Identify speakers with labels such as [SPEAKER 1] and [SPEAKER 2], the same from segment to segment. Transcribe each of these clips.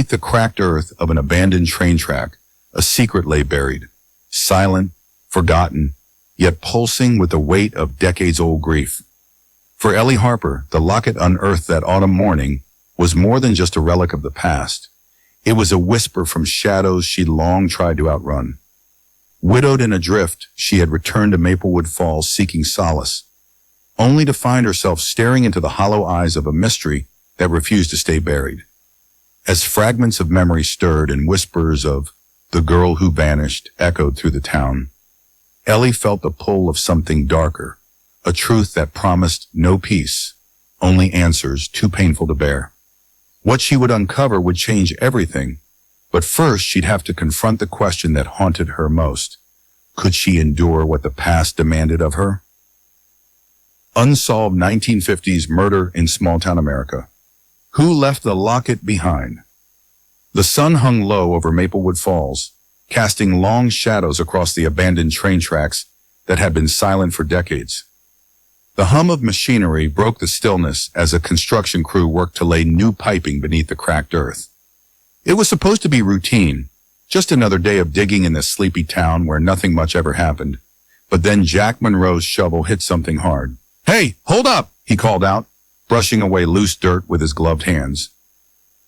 [SPEAKER 1] Beneath the cracked earth of an abandoned train track, a secret lay buried, silent, forgotten, yet pulsing with the weight of decades-old grief. For Ellie Harper, the locket unearthed that autumn morning was more than just a relic of the past. It was a whisper from shadows she'd long tried to outrun. Widowed and adrift, she had returned to Maplewood Falls seeking solace, only to find herself staring into the hollow eyes of a mystery that refused to stay buried. As fragments of memory stirred and whispers of the girl who vanished echoed through the town, Ellie felt the pull of something darker, a truth that promised no peace, only answers too painful to bear. What she would uncover would change everything, but first she'd have to confront the question that haunted her most. Could she endure what the past demanded of her? Unsolved 1950s murder in small-town America. Who left the locket behind? The sun hung low over Maplewood Falls, casting long shadows across the abandoned train tracks that had been silent for decades. The hum of machinery broke the stillness as a construction crew worked to lay new piping beneath the cracked earth. It was supposed to be routine, just another day of digging in this sleepy town where nothing much ever happened. But then Jack Monroe's shovel hit something hard. "Hey, hold up!" he called out, brushing away loose dirt with his gloved hands.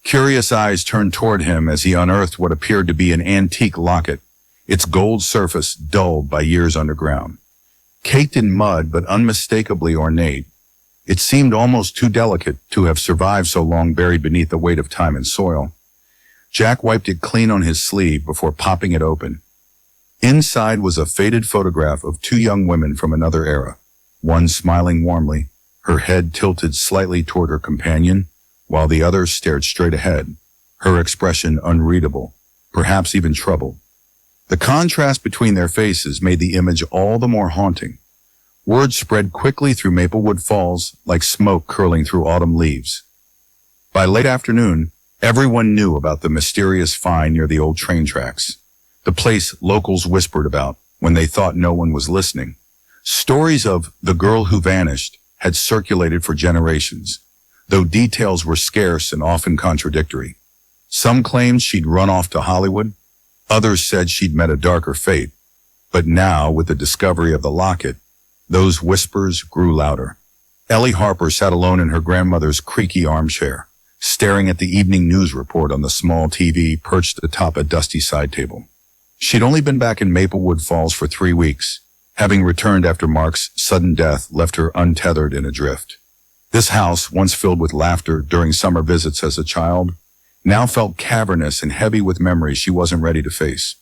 [SPEAKER 1] Curious eyes turned toward him as he unearthed what appeared to be an antique locket, its gold surface dulled by years underground. Caked in mud but unmistakably ornate, it seemed almost too delicate to have survived so long buried beneath the weight of time and soil. Jack wiped it clean on his sleeve before popping it open. Inside was a faded photograph of two young women from another era, one smiling warmly, her head tilted slightly toward her companion, while the other stared straight ahead, her expression unreadable, perhaps even troubled. The contrast between their faces made the image all the more haunting. Word spread quickly through Maplewood Falls like smoke curling through autumn leaves. By late afternoon, everyone knew about the mysterious find near the old train tracks, the place locals whispered about when they thought no one was listening. Stories of the girl who vanished had circulated for generations, though details were scarce and often contradictory. Some claimed she'd run off to Hollywood, others said she'd met a darker fate. But now, with the discovery of the locket, those whispers grew louder. Ellie Harper sat alone in her grandmother's creaky armchair, staring at the evening news report on the small TV perched atop a dusty side table. She'd only been back in Maplewood Falls for 3 weeks, having returned after Mark's sudden death left her untethered and adrift. This house, once filled with laughter during summer visits as a child, now felt cavernous and heavy with memories she wasn't ready to face.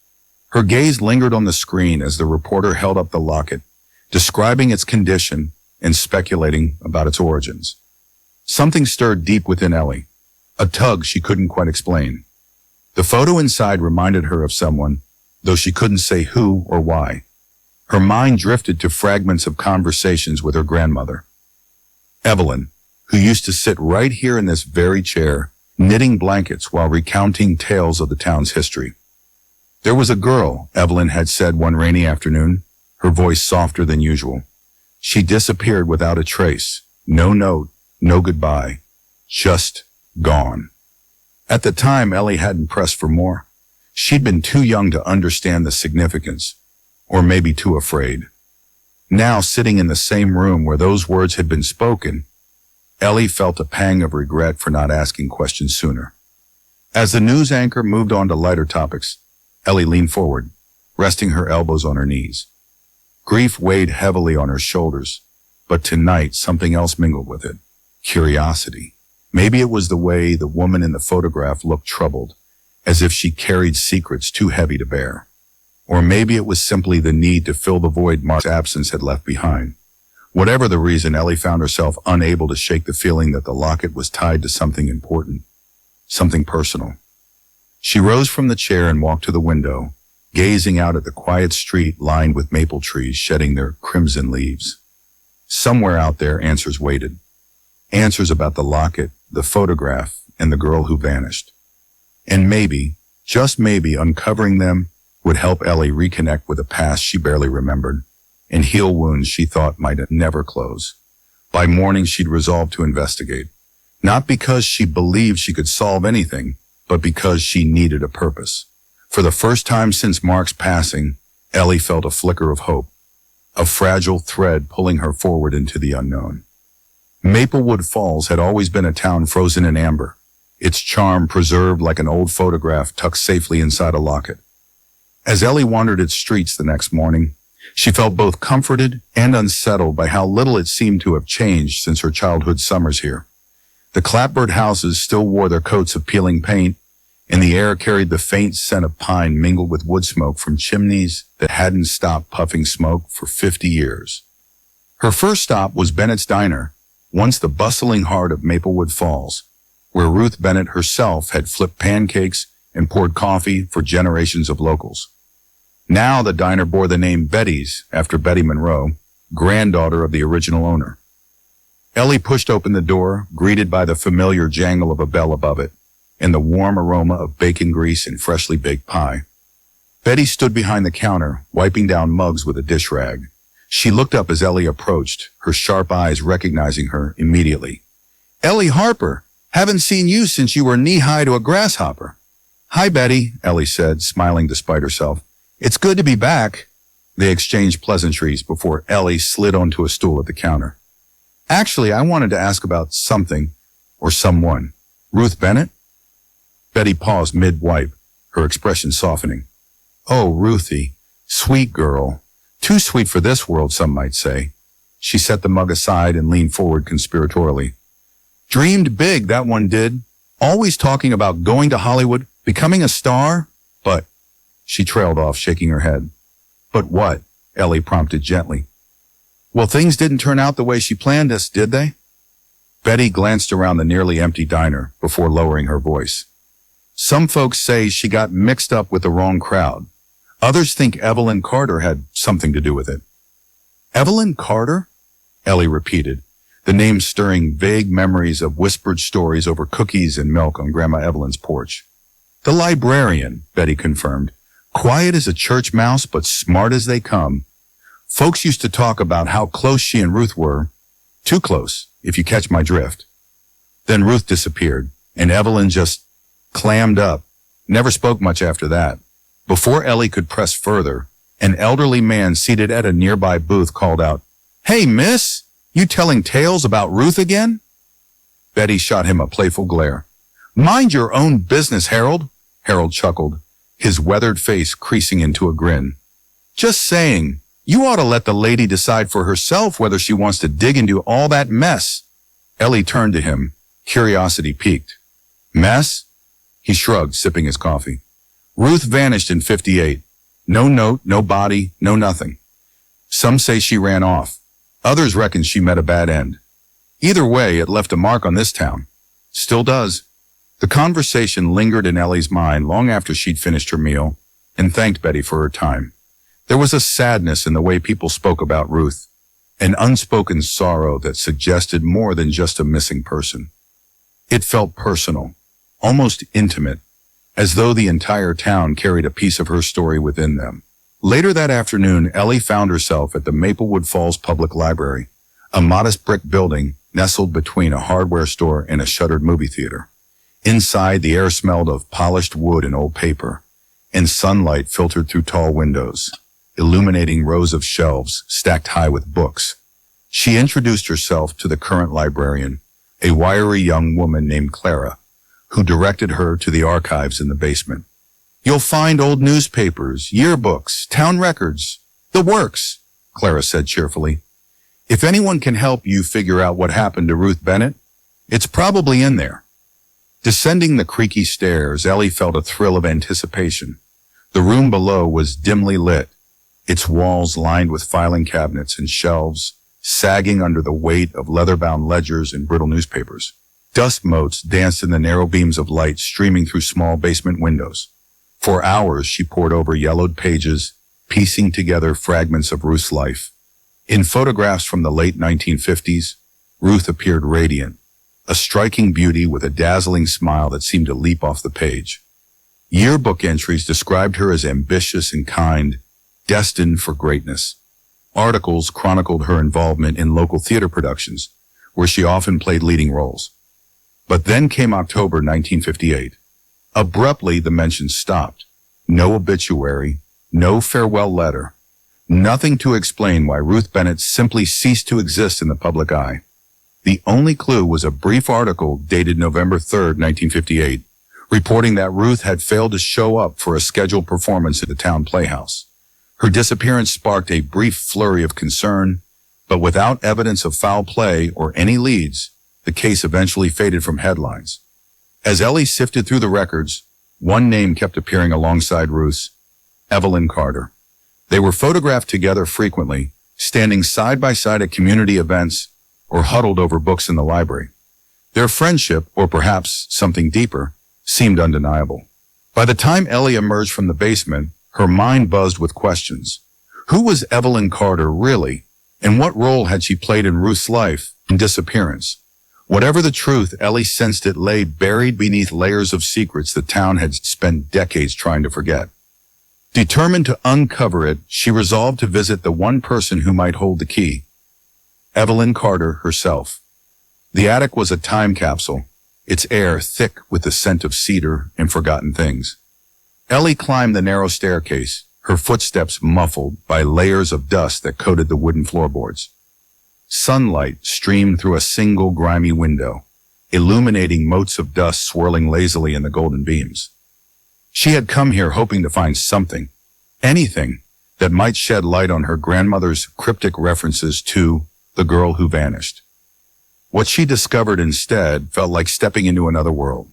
[SPEAKER 1] Her gaze lingered on the screen as the reporter held up the locket, describing its condition and speculating about its origins. Something stirred deep within Ellie, a tug she couldn't quite explain. The photo inside reminded her of someone, though she couldn't say who or why. Her mind drifted to fragments of conversations with her grandmother, Evelyn, who used to sit right here in this very chair, knitting blankets while recounting tales of the town's history. There was a girl, Evelyn had said one rainy afternoon, her voice softer than usual. She disappeared without a trace, no note, no goodbye, just gone. At the time, Ellie hadn't pressed for more. She'd been too young to understand the significance, or maybe too afraid. Now, sitting in the same room where those words had been spoken, Ellie felt a pang of regret for not asking questions sooner. As the news anchor moved on to lighter topics, Ellie leaned forward, resting her elbows on her knees. Grief weighed heavily on her shoulders, but tonight something else mingled with it. Curiosity. Maybe it was the way the woman in the photograph looked troubled, as if she carried secrets too heavy to bear. Or maybe it was simply the need to fill the void Mark's absence had left behind. Whatever the reason, Ellie found herself unable to shake the feeling that the locket was tied to something important, something personal. She rose from the chair and walked to the window, gazing out at the quiet street lined with maple trees shedding their crimson leaves. Somewhere out there, answers waited. Answers about the locket, the photograph, and the girl who vanished. And maybe, just maybe, uncovering them would help Ellie reconnect with a past she barely remembered and heal wounds she thought might never close. By morning, she'd resolved to investigate, not because she believed she could solve anything, but because she needed a purpose. For the first time since Mark's passing, Ellie felt a flicker of hope, a fragile thread pulling her forward into the unknown. Maplewood Falls had always been a town frozen in amber, its charm preserved like an old photograph tucked safely inside a locket. As Ellie wandered its streets the next morning, she felt both comforted and unsettled by how little it seemed to have changed since her childhood summers here. The clapboard houses still wore their coats of peeling paint, and the air carried the faint scent of pine mingled with wood smoke from chimneys that hadn't stopped puffing smoke for 50 years. Her first stop was Bennett's Diner, once the bustling heart of Maplewood Falls, where Ruth Bennett herself had flipped pancakes and poured coffee for generations of locals. Now the diner bore the name Betty's after Betty Monroe, granddaughter of the original owner. Ellie pushed open the door, greeted by the familiar jangle of a bell above it, and the warm aroma of bacon grease and freshly baked pie. Betty stood behind the counter, wiping down mugs with a dish rag. She looked up as Ellie approached, her sharp eyes recognizing her immediately. "Ellie Harper! Haven't seen you since you were knee-high to a grasshopper." "Hi, Betty," Ellie said, smiling despite herself. "It's good to be back." They exchanged pleasantries before Ellie slid onto a stool at the counter. "Actually, I wanted to ask about something, or someone. Ruth Bennett?" Betty paused mid-wipe, her expression softening. "Oh, Ruthie, sweet girl. Too sweet for this world, some might say." She set the mug aside and leaned forward conspiratorially. "Dreamed big, that one did. Always talking about going to Hollywood, becoming a star. But..." She trailed off, shaking her head. "But what?" Ellie prompted gently. "Well, things didn't turn out the way she planned us, did they?" Betty glanced around the nearly empty diner before lowering her voice. "Some folks say she got mixed up with the wrong crowd. Others think Evelyn Carter had something to do with it." "Evelyn Carter?" Ellie repeated, the name stirring vague memories of whispered stories over cookies and milk on Grandma Evelyn's porch. "The librarian," Betty confirmed. "Quiet as a church mouse, but smart as they come. Folks used to talk about how close she and Ruth were. Too close, if you catch my drift. Then Ruth disappeared, and Evelyn just clammed up. Never spoke much after that." Before Ellie could press further, an elderly man seated at a nearby booth called out, "Hey, miss, you telling tales about Ruth again?" Betty shot him a playful glare. "Mind your own business, Harold," Harold chuckled, his weathered face creasing into a grin. "Just saying, you ought to let the lady decide for herself whether she wants to dig into all that mess." Ellie turned to him, curiosity piqued. "Mess?" He shrugged, sipping his coffee. "Ruth vanished in 58. No note, no body, no nothing. Some say she ran off. Others reckon she met a bad end. Either way, it left a mark on this town. Still does." The conversation lingered in Ellie's mind long after she'd finished her meal and thanked Betty for her time. There was a sadness in the way people spoke about Ruth, an unspoken sorrow that suggested more than just a missing person. It felt personal, almost intimate, as though the entire town carried a piece of her story within them. Later that afternoon, Ellie found herself at the Maplewood Falls Public Library, a modest brick building nestled between a hardware store and a shuttered movie theater. Inside, the air smelled of polished wood and old paper, and sunlight filtered through tall windows, illuminating rows of shelves stacked high with books. She introduced herself to the current librarian, a wiry young woman named Clara, who directed her to the archives in the basement. "You'll find old newspapers, yearbooks, town records, the works," Clara said cheerfully. "If anyone can help you figure out what happened to Ruth Bennett, it's probably in there." Descending the creaky stairs, Ellie felt a thrill of anticipation. The room below was dimly lit, its walls lined with filing cabinets and shelves, sagging under the weight of leather-bound ledgers and brittle newspapers. Dust motes danced in the narrow beams of light streaming through small basement windows. For hours, she pored over yellowed pages, piecing together fragments of Ruth's life. In photographs from the late 1950s, Ruth appeared radiant, a striking beauty with a dazzling smile that seemed to leap off the page. Yearbook entries described her as ambitious and kind, destined for greatness. Articles chronicled her involvement in local theater productions, where she often played leading roles. But then came October 1958. Abruptly, the mention stopped. No obituary, no farewell letter, nothing to explain why Ruth Bennett simply ceased to exist in the public eye. The only clue was a brief article dated November 3rd, 1958, reporting that Ruth had failed to show up for a scheduled performance at the town playhouse. Her disappearance sparked a brief flurry of concern, but without evidence of foul play or any leads, the case eventually faded from headlines. As Ellie sifted through the records, one name kept appearing alongside Ruth's: Evelyn Carter. They were photographed together frequently, standing side by side at community events or huddled over books in the library. Their friendship, or perhaps something deeper, seemed undeniable. By the time Ellie emerged from the basement, her mind buzzed with questions. Who was Evelyn Carter really, and what role had she played in Ruth's life and disappearance? Whatever the truth, Ellie sensed it lay buried beneath layers of secrets the town had spent decades trying to forget. Determined to uncover it, she resolved to visit the one person who might hold the key: Evelyn Carter herself. The attic was a time capsule, its air thick with the scent of cedar and forgotten things. Ellie climbed the narrow staircase, her footsteps muffled by layers of dust that coated the wooden floorboards. Sunlight streamed through a single grimy window, illuminating motes of dust swirling lazily in the golden beams. She had come here hoping to find something, anything, that might shed light on her grandmother's cryptic references to the girl who vanished. What she discovered instead felt like stepping into another world.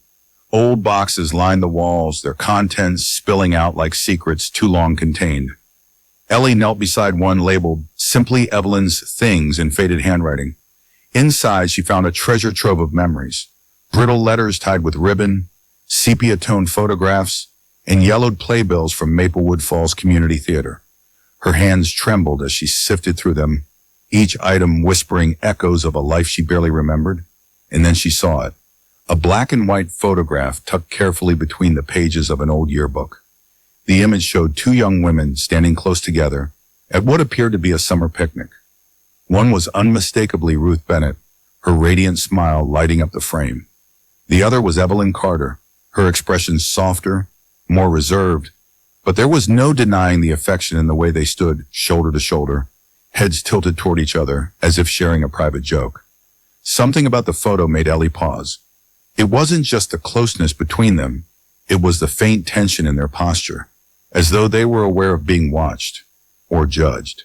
[SPEAKER 1] Old boxes lined the walls, their contents spilling out like secrets too long contained. Ellie knelt beside one labeled simply Evelyn's Things in faded handwriting. Inside, she found a treasure trove of memories: brittle letters tied with ribbon, sepia-toned photographs, and yellowed playbills from Maplewood Falls Community Theater. Her hands trembled as she sifted through them, each item whispering echoes of a life she barely remembered. And then she saw it, a black and white photograph tucked carefully between the pages of an old yearbook. The image showed two young women standing close together at what appeared to be a summer picnic. One was unmistakably Ruth Bennett, her radiant smile lighting up the frame. The other was Evelyn Carter, her expression softer, more reserved, but there was no denying the affection in the way they stood shoulder to shoulder, heads tilted toward each other as if sharing a private joke. Something about the photo made Ellie pause. It wasn't just the closeness between them, it was the faint tension in their posture, as though they were aware of being watched or judged.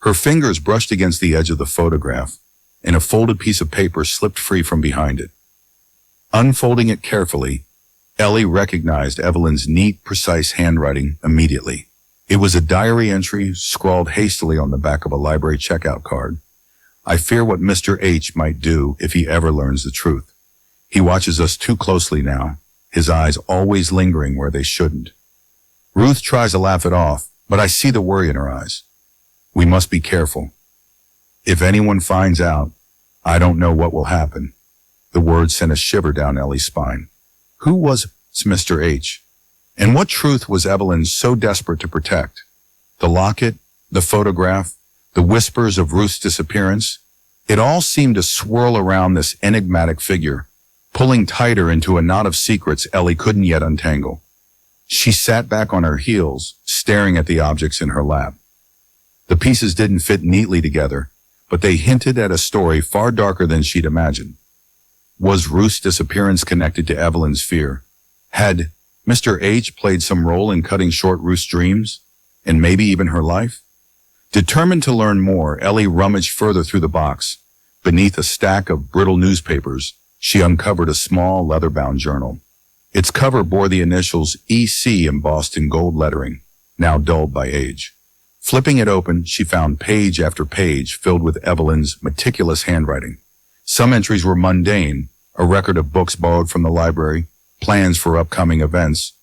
[SPEAKER 1] Her fingers brushed against the edge of the photograph, and a folded piece of paper slipped free from behind it. Unfolding it carefully, Ellie recognized Evelyn's neat, precise handwriting immediately. It was a diary entry scrawled hastily on the back of a library checkout card. "I fear what Mr. H might do if he ever learns the truth. He watches us too closely now, his eyes always lingering where they shouldn't." Ruth tries to laugh it off, but I see the worry in her eyes. "We must be careful. If anyone finds out, I don't know what will happen." The words sent a shiver down Ellie's spine. Who was Mr. H? And what truth was Evelyn so desperate to protect? The locket, the photograph, the whispers of Ruth's disappearance? It all seemed to swirl around this enigmatic figure, pulling tighter into a knot of secrets Ellie couldn't yet untangle. She sat back on her heels, staring at the objects in her lap. The pieces didn't fit neatly together, but they hinted at a story far darker than she'd imagined. Was Ruth's disappearance connected to Evelyn's fear? Had Mr. H played some role in cutting short Ruth's dreams, and maybe even her life? Determined to learn more, Ellie rummaged further through the box. Beneath a stack of brittle newspapers, she uncovered a small leather-bound journal. Its cover bore the initials EC embossed in gold lettering, now dulled by age. Flipping it open, she found page after page filled with Evelyn's meticulous handwriting. Some entries were mundane, a record of books borrowed from the library, plans for upcoming events,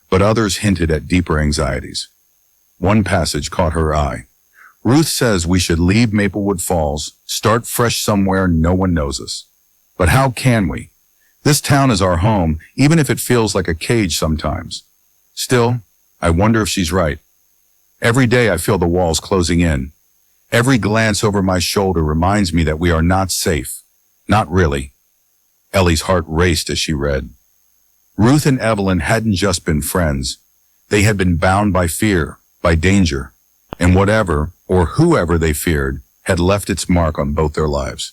[SPEAKER 1] but others hinted at deeper anxieties. One passage caught her eye. "Ruth says we should leave Maplewood Falls, start fresh somewhere no one knows us. But how can we? This town is our home, even if it feels like a cage sometimes. Still, I wonder if she's right. Every day I feel the walls closing in. Every glance over my shoulder reminds me that we are not safe. Not really." Ellie's heart raced as she read. Ruth and Evelyn hadn't just been friends. They had been bound by fear, by danger, and whatever, or whoever they feared, had left its mark on both their lives.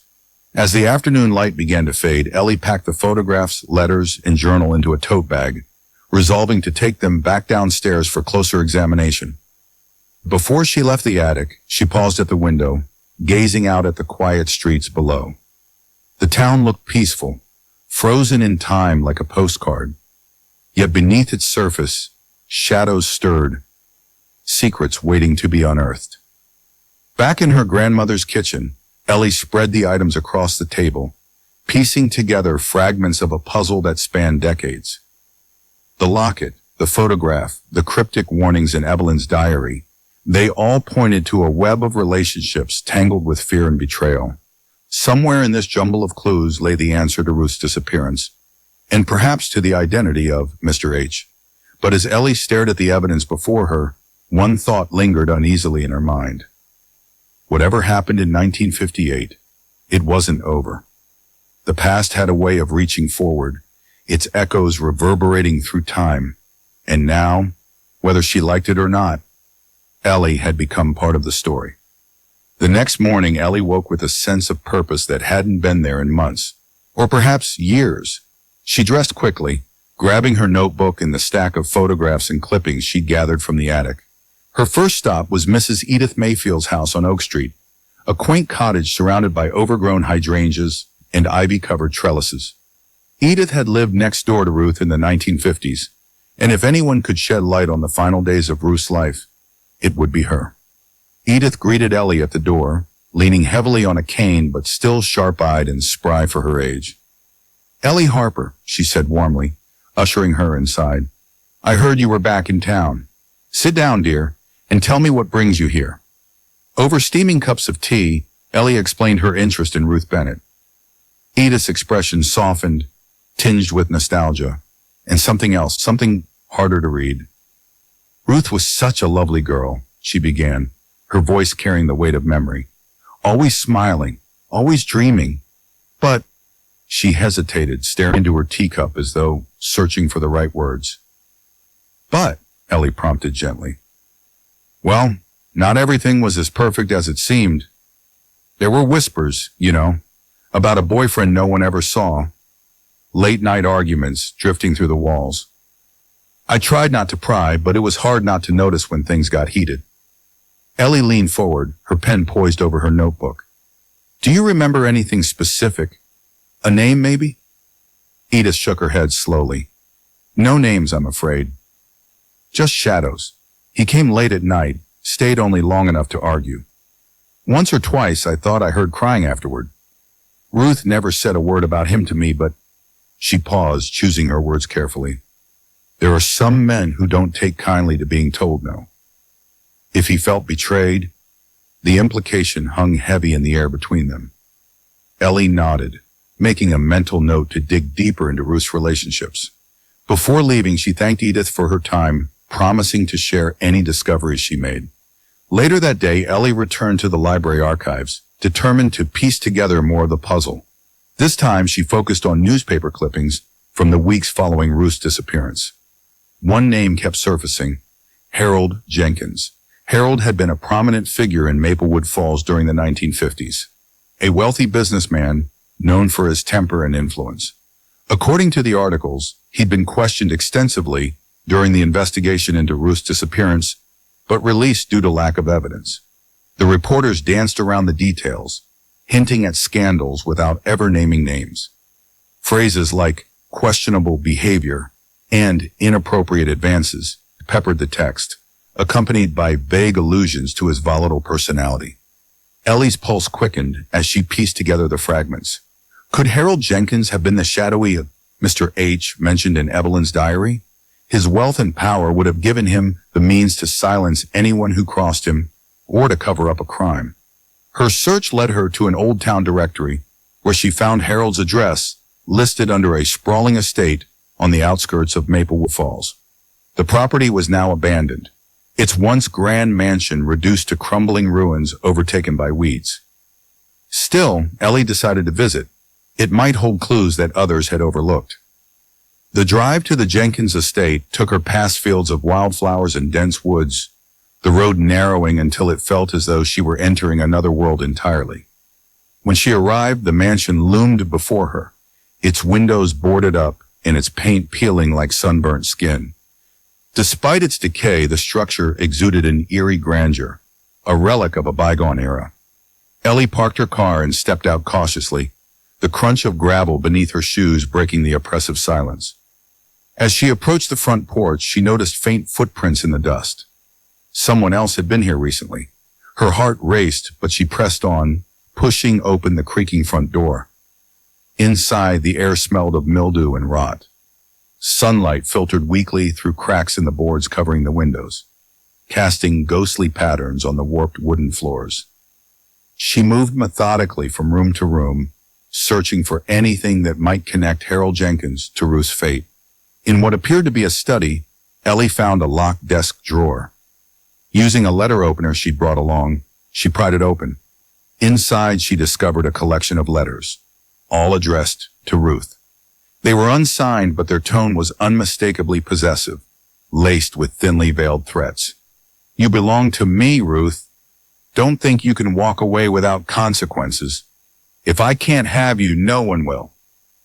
[SPEAKER 1] As the afternoon light began to fade, Ellie packed the photographs, letters, and journal into a tote bag, resolving to take them back downstairs for closer examination. Before she left the attic, she paused at the window, gazing out at the quiet streets below. The town looked peaceful, frozen in time like a postcard. Yet beneath its surface, shadows stirred, secrets waiting to be unearthed. Back in her grandmother's kitchen, Ellie spread the items across the table, piecing together fragments of a puzzle that spanned decades. The locket, the photograph, the cryptic warnings in Evelyn's diary, they all pointed to a web of relationships tangled with fear and betrayal. Somewhere in this jumble of clues lay the answer to Ruth's disappearance, and perhaps to the identity of Mr. H. But as Ellie stared at the evidence before her, one thought lingered uneasily in her mind. Whatever happened in 1958, it wasn't over. The past had a way of reaching forward, its echoes reverberating through time, and now, whether she liked it or not, Ellie had become part of the story. The next morning, Ellie woke with a sense of purpose that hadn't been there in months, or perhaps years. She dressed quickly, grabbing her notebook and the stack of photographs and clippings she'd gathered from the attic. Her first stop was Mrs. Edith Mayfield's house on Oak Street, a quaint cottage surrounded by overgrown hydrangeas and ivy-covered trellises. Edith had lived next door to Ruth in the 1950s, and if anyone could shed light on the final days of Ruth's life, it would be her. Edith greeted Ellie at the door, leaning heavily on a cane but still sharp-eyed and spry for her age. "Ellie Harper," she said warmly, ushering her inside. "I heard you were back in town. Sit down, dear, and tell me what brings you here." Over steaming cups of tea, Ellie explained her interest in Ruth Bennett. Edith's expression softened, tinged with nostalgia, and something else, something harder to read. "Ruth was such a lovely girl," she began, her voice carrying the weight of memory. "Always smiling, always dreaming. But," she hesitated, staring into her teacup as though searching for the right words. "But," Ellie prompted gently. "Well, not everything was as perfect as it seemed. There were whispers, you know, about a boyfriend no one ever saw. Late-night arguments drifting through the walls. I tried not to pry, but it was hard not to notice when things got heated." Ellie leaned forward, her pen poised over her notebook. "Do you remember anything specific? A name, maybe?" Edith shook her head slowly. "No names, I'm afraid. Just shadows. He came late at night, stayed only long enough to argue. Once or twice I thought I heard crying afterward. Ruth never said a word about him to me, but..." She paused, choosing her words carefully. "There are some men who don't take kindly to being told no." If he felt betrayed, the implication hung heavy in the air between them. Ellie nodded, making a mental note to dig deeper into Ruth's relationships. Before leaving, she thanked Edith for her time, promising to share any discoveries she made. Later that day, Ellie returned to the library archives, determined to piece together more of the puzzle. This time, she focused on newspaper clippings from the weeks following Ruth's disappearance. One name kept surfacing: Harold Jenkins. Harold had been a prominent figure in Maplewood Falls during the 1950s, a wealthy businessman known for his temper and influence. According to the articles, he'd been questioned extensively during the investigation into Ruth's disappearance, but released due to lack of evidence. The reporters danced around the details, hinting at scandals without ever naming names. Phrases like questionable behavior and inappropriate advances peppered the text, accompanied by vague allusions to his volatile personality. Ellie's pulse quickened as she pieced together the fragments. Could Harold Jenkins have been the shadowy Mr. H mentioned in Evelyn's diary? His wealth and power would have given him the means to silence anyone who crossed him or to cover up a crime. Her search led her to an old town directory where she found Harold's address listed under a sprawling estate on the outskirts of Maplewood Falls. The property was now abandoned, its once grand mansion reduced to crumbling ruins overtaken by weeds. Still, Ellie decided to visit. It might hold clues that others had overlooked. The drive to the Jenkins estate took her past fields of wildflowers and dense woods, the road narrowing until it felt as though she were entering another world entirely. When she arrived, the mansion loomed before her, its windows boarded up and its paint peeling like sunburnt skin. Despite its decay, the structure exuded an eerie grandeur, a relic of a bygone era. Ellie parked her car and stepped out cautiously, the crunch of gravel beneath her shoes breaking the oppressive silence. As she approached the front porch, she noticed faint footprints in the dust. Someone else had been here recently. Her heart raced, but she pressed on, pushing open the creaking front door. Inside, the air smelled of mildew and rot. Sunlight filtered weakly through cracks in the boards covering the windows, casting ghostly patterns on the warped wooden floors. She moved methodically from room to room, searching for anything that might connect Harold Jenkins to Ruth's fate. In what appeared to be a study, Ellie found a locked desk drawer. Using a letter opener she'd brought along, she pried it open. Inside, she discovered a collection of letters, all addressed to Ruth. They were unsigned, but their tone was unmistakably possessive, laced with thinly veiled threats. "You belong to me, Ruth. Don't think you can walk away without consequences. If I can't have you, no one will."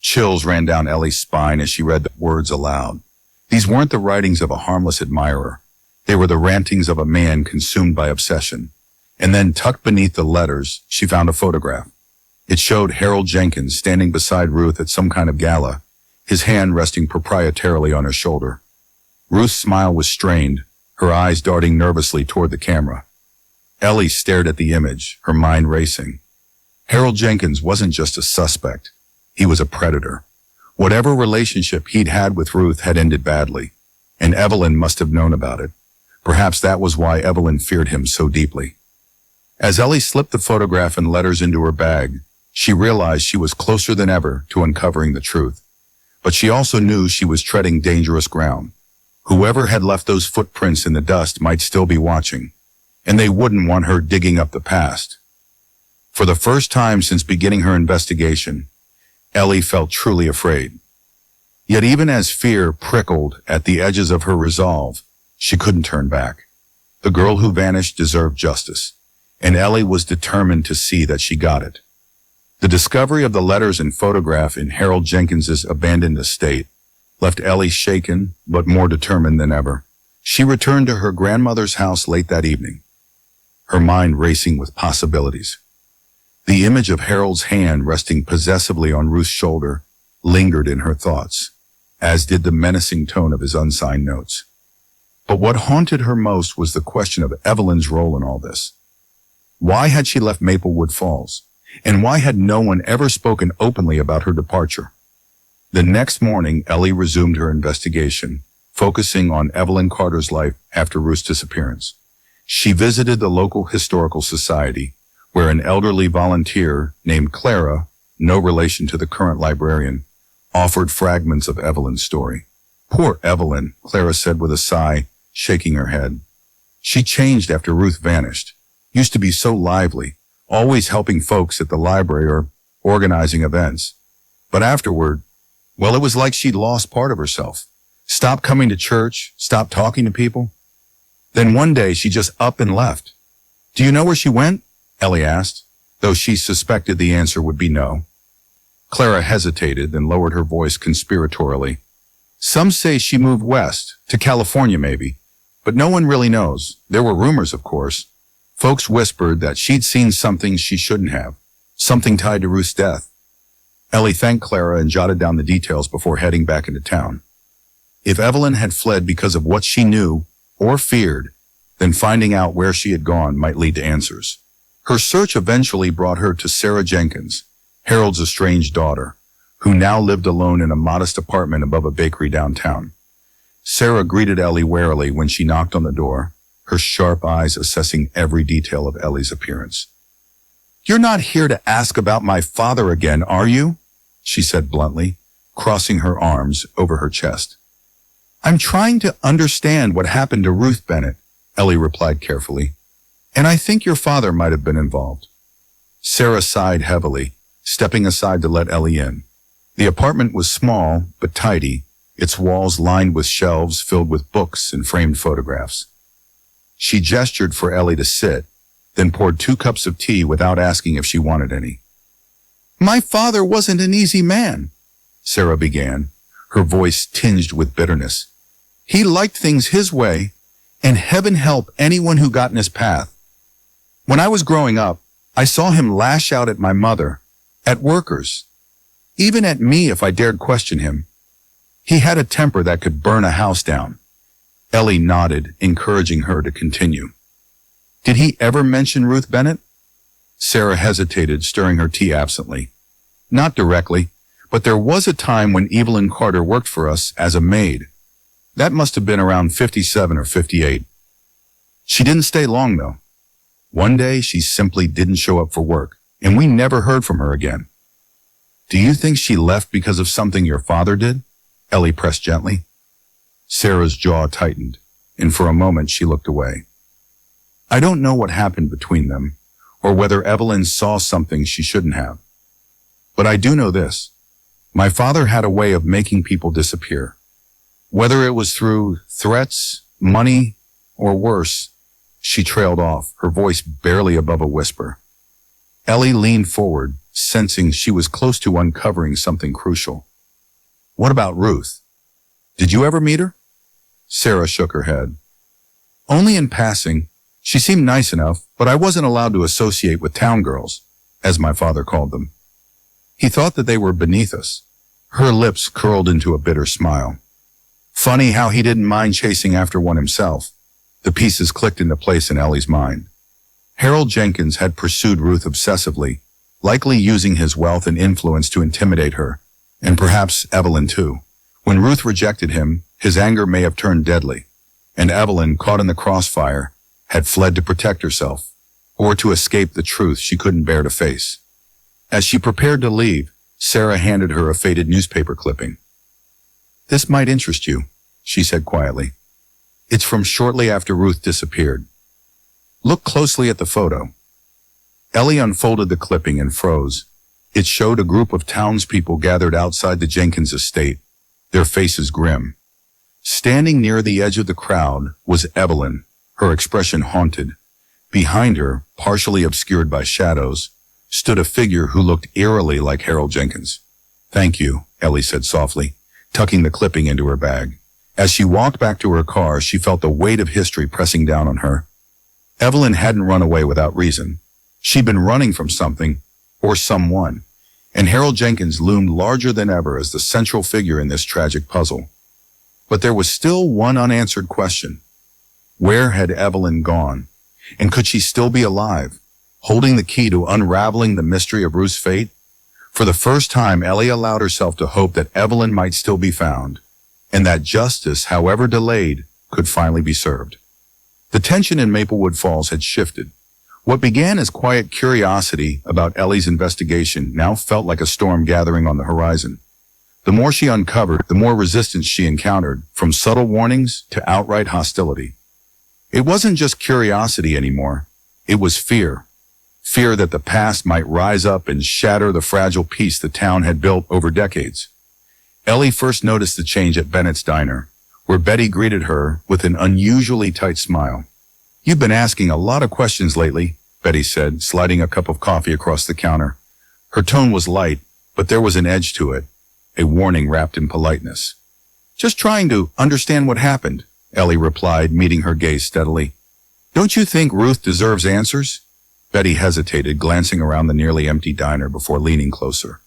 [SPEAKER 1] Chills ran down Ellie's spine as she read the words aloud. These weren't the writings of a harmless admirer. They were the rantings of a man consumed by obsession. And then, tucked beneath the letters, she found a photograph. It showed Harold Jenkins standing beside Ruth at some kind of gala, his hand resting proprietarily on her shoulder. Ruth's smile was strained, her eyes darting nervously toward the camera. Ellie stared at the image, her mind racing. Harold Jenkins wasn't just a suspect. He was a predator. Whatever relationship he'd had with Ruth had ended badly, and Evelyn must have known about it. Perhaps that was why Evelyn feared him so deeply. As Ellie slipped the photograph and letters into her bag, she realized she was closer than ever to uncovering the truth. But she also knew she was treading dangerous ground. Whoever had left those footprints in the dust might still be watching, and they wouldn't want her digging up the past. For the first time since beginning her investigation, Ellie felt truly afraid. Yet even as fear prickled at the edges of her resolve, she couldn't turn back. The girl who vanished deserved justice, and Ellie was determined to see that she got it. The discovery of the letters and photograph in Harold Jenkins's abandoned estate left Ellie shaken, but more determined than ever. She returned to her grandmother's house late that evening, her mind racing with possibilities. The image of Harold's hand resting possessively on Ruth's shoulder lingered in her thoughts, as did the menacing tone of his unsigned notes. But what haunted her most was the question of Evelyn's role in all this. Why had she left Maplewood Falls? And why had no one ever spoken openly about her departure? The next morning, Ellie resumed her investigation, focusing on Evelyn Carter's life after Ruth's disappearance. She visited the local historical society, where an elderly volunteer named Clara, no relation to the current librarian, offered fragments of Evelyn's story. "Poor Evelyn," Clara said with a sigh, shaking her head. "She changed after Ruth vanished. Used to be so lively, always helping folks at the library or organizing events. But afterward, well, it was like she'd lost part of herself. Stopped coming to church, stopped talking to people. Then one day she just up and left." "Do you know where she went?" Ellie asked, though she suspected the answer would be no. Clara hesitated, then lowered her voice conspiratorially. "Some say she moved west, to California maybe, but no one really knows. There were rumors, of course. Folks whispered that she'd seen something she shouldn't have, something tied to Ruth's death." Ellie thanked Clara and jotted down the details before heading back into town. If Evelyn had fled because of what she knew or feared, then finding out where she had gone might lead to answers. Her search eventually brought her to Sarah Jenkins, Harold's estranged daughter, who now lived alone in a modest apartment above a bakery downtown. Sarah greeted Ellie warily when she knocked on the door, her sharp eyes assessing every detail of Ellie's appearance. "You're not here to ask about my father again, are you?" she said bluntly, crossing her arms over her chest. "I'm trying to understand what happened to Ruth Bennett," Ellie replied carefully. "And I think your father might have been involved." Sarah sighed heavily, stepping aside to let Ellie in. The apartment was small, but tidy, its walls lined with shelves filled with books and framed photographs. She gestured for Ellie to sit, then poured 2 cups of tea without asking if she wanted any. "My father wasn't an easy man," Sarah began, her voice tinged with bitterness. "He liked things his way, and heaven help anyone who got in his path. When I was growing up, I saw him lash out at my mother, at workers, even at me if I dared question him. He had a temper that could burn a house down." Ellie nodded, encouraging her to continue. "Did he ever mention Ruth Bennett?" Sarah hesitated, stirring her tea absently. "Not directly, but there was a time when Evelyn Carter worked for us as a maid. That must have been around 57 or 58. She didn't stay long, though. One day, she simply didn't show up for work, and we never heard from her again." "Do you think she left because of something your father did?" Ellie pressed gently. Sarah's jaw tightened, and for a moment she looked away. "I don't know what happened between them, or whether Evelyn saw something she shouldn't have. But I do know this. My father had a way of making people disappear. Whether it was through threats, money, or worse." She trailed off, her voice barely above a whisper. Ellie leaned forward, sensing she was close to uncovering something crucial. "What about Ruth? Did you ever meet her?" Sarah shook her head. "Only in passing. She seemed nice enough, but I wasn't allowed to associate with town girls, as my father called them. He thought that they were beneath us." Her lips curled into a bitter smile. Funny how he didn't mind chasing after one himself. The pieces clicked into place in Ellie's mind. Harold Jenkins had pursued Ruth obsessively, likely using his wealth and influence to intimidate her, and perhaps Evelyn too. When Ruth rejected him, his anger may have turned deadly, and Evelyn, caught in the crossfire, had fled to protect herself, or to escape the truth she couldn't bear to face. As she prepared to leave, Sarah handed her a faded newspaper clipping. "This might interest you," she said quietly. "It's from shortly after Ruth disappeared. Look closely at the photo." Ellie unfolded the clipping and froze. It showed a group of townspeople gathered outside the Jenkins estate, their faces grim. Standing near the edge of the crowd was Evelyn, her expression haunted. Behind her, partially obscured by shadows, stood a figure who looked eerily like Harold Jenkins. "Thank you," Ellie said softly, tucking the clipping into her bag. As she walked back to her car, she felt the weight of history pressing down on her. Evelyn hadn't run away without reason. She'd been running from something, or someone, and Harold Jenkins loomed larger than ever as the central figure in this tragic puzzle. But there was still one unanswered question. Where had Evelyn gone? And could she still be alive, holding the key to unraveling the mystery of Ruth's fate? For the first time, Ellie allowed herself to hope that Evelyn might still be found, and that justice, however delayed, could finally be served. The tension in Maplewood Falls had shifted. What began as quiet curiosity about Ellie's investigation now felt like a storm gathering on the horizon. The more she uncovered, the more resistance she encountered, from subtle warnings to outright hostility. It wasn't just curiosity anymore. It was fear. Fear that the past might rise up and shatter the fragile peace the town had built over decades. Ellie first noticed the change at Bennett's Diner, where Betty greeted her with an unusually tight smile. "You've been asking a lot of questions lately," Betty said, sliding a cup of coffee across the counter. Her tone was light, but there was an edge to it, a warning wrapped in politeness. "Just trying to understand what happened," Ellie replied, meeting her gaze steadily. "Don't you think Ruth deserves answers?" Betty hesitated, glancing around the nearly empty diner before leaning closer.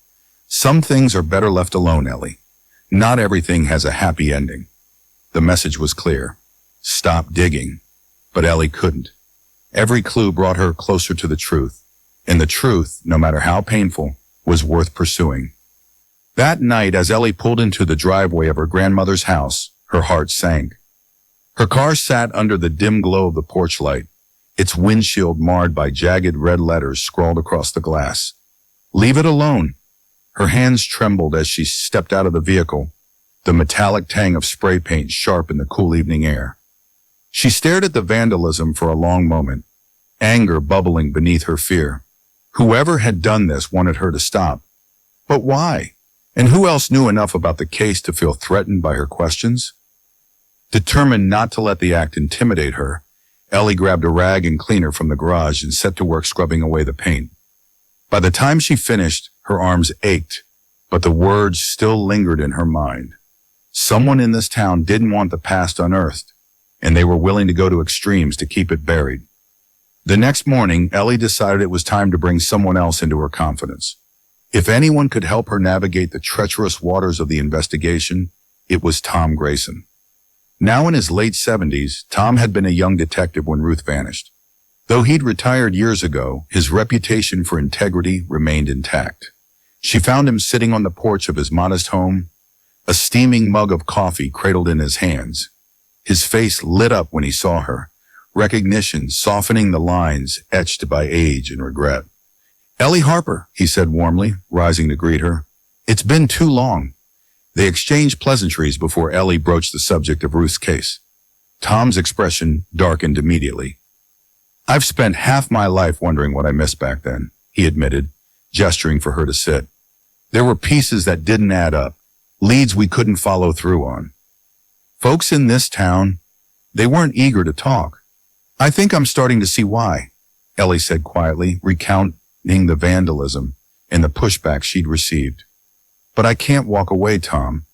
[SPEAKER 1] "Some things are better left alone, Ellie. Not everything has a happy ending." The message was clear. Stop digging. But Ellie couldn't. Every clue brought her closer to the truth, and the truth, no matter how painful, was worth pursuing. That night, as Ellie pulled into the driveway of her grandmother's house, her heart sank. Her car sat under the dim glow of the porch light, its windshield marred by jagged red letters scrawled across the glass. "Leave it alone." Her hands trembled as she stepped out of the vehicle, the metallic tang of spray paint sharp in the cool evening air. She stared at the vandalism for a long moment, anger bubbling beneath her fear. Whoever had done this wanted her to stop. But why? And who else knew enough about the case to feel threatened by her questions? Determined not to let the act intimidate her, Ellie grabbed a rag and cleaner from the garage and set to work scrubbing away the paint. By the time she finished, her arms ached, but the words still lingered in her mind. Someone in this town didn't want the past unearthed, and they were willing to go to extremes to keep it buried. The next morning, Ellie decided it was time to bring someone else into her confidence. If anyone could help her navigate the treacherous waters of the investigation, it was Tom Grayson. Now in his late 70s, Tom had been a young detective when Ruth vanished. Though he'd retired years ago, his reputation for integrity remained intact. She found him sitting on the porch of his modest home, a steaming mug of coffee cradled in his hands. His face lit up when he saw her, recognition softening the lines etched by age and regret. "Ellie Harper," he said warmly, rising to greet her. "It's been too long." They exchanged pleasantries before Ellie broached the subject of Ruth's case. Tom's expression darkened immediately. "I've spent half my life wondering what I missed back then," he admitted, gesturing for her to sit. "There were pieces that didn't add up, leads we couldn't follow through on. Folks in this town, they weren't eager to talk. I think I'm starting to see why," Ellie said quietly, recounting the vandalism and the pushback she'd received. "But I can't walk away, Tom.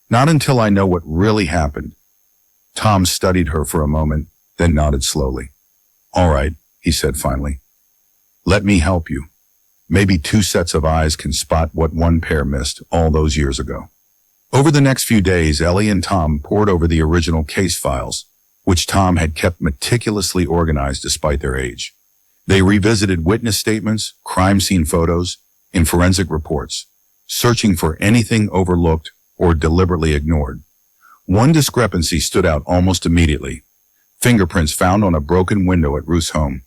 [SPEAKER 1] Not until I know what really happened." Tom studied her for a moment, then nodded slowly. "All right," he said finally. "Let me help you. Maybe two sets of eyes can spot what one pair missed all those years ago." Over the next few days, Ellie and Tom pored over the original case files, which Tom had kept meticulously organized despite their age. They revisited witness statements, crime scene photos, and forensic reports, searching for anything overlooked or deliberately ignored. One discrepancy stood out almost immediately: fingerprints found on a broken window at Ruth's home.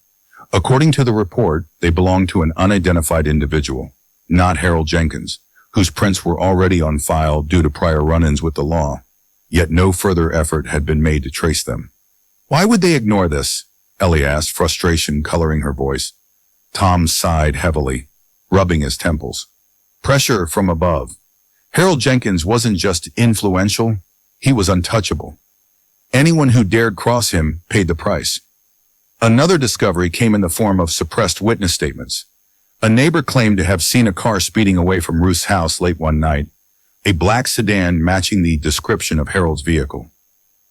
[SPEAKER 1] According to the report, they belonged to an unidentified individual, not Harold Jenkins, whose prints were already on file due to prior run-ins with the law. Yet no further effort had been made to trace them. "Why would they ignore this?" Ellie asked, frustration coloring her voice. Tom sighed heavily, rubbing his temples. "Pressure from above. Harold Jenkins wasn't just influential, he was untouchable. Anyone who dared cross him paid the price." Another discovery came in the form of suppressed witness statements. A neighbor claimed to have seen a car speeding away from Ruth's house late one night, a black sedan matching the description of Harold's vehicle.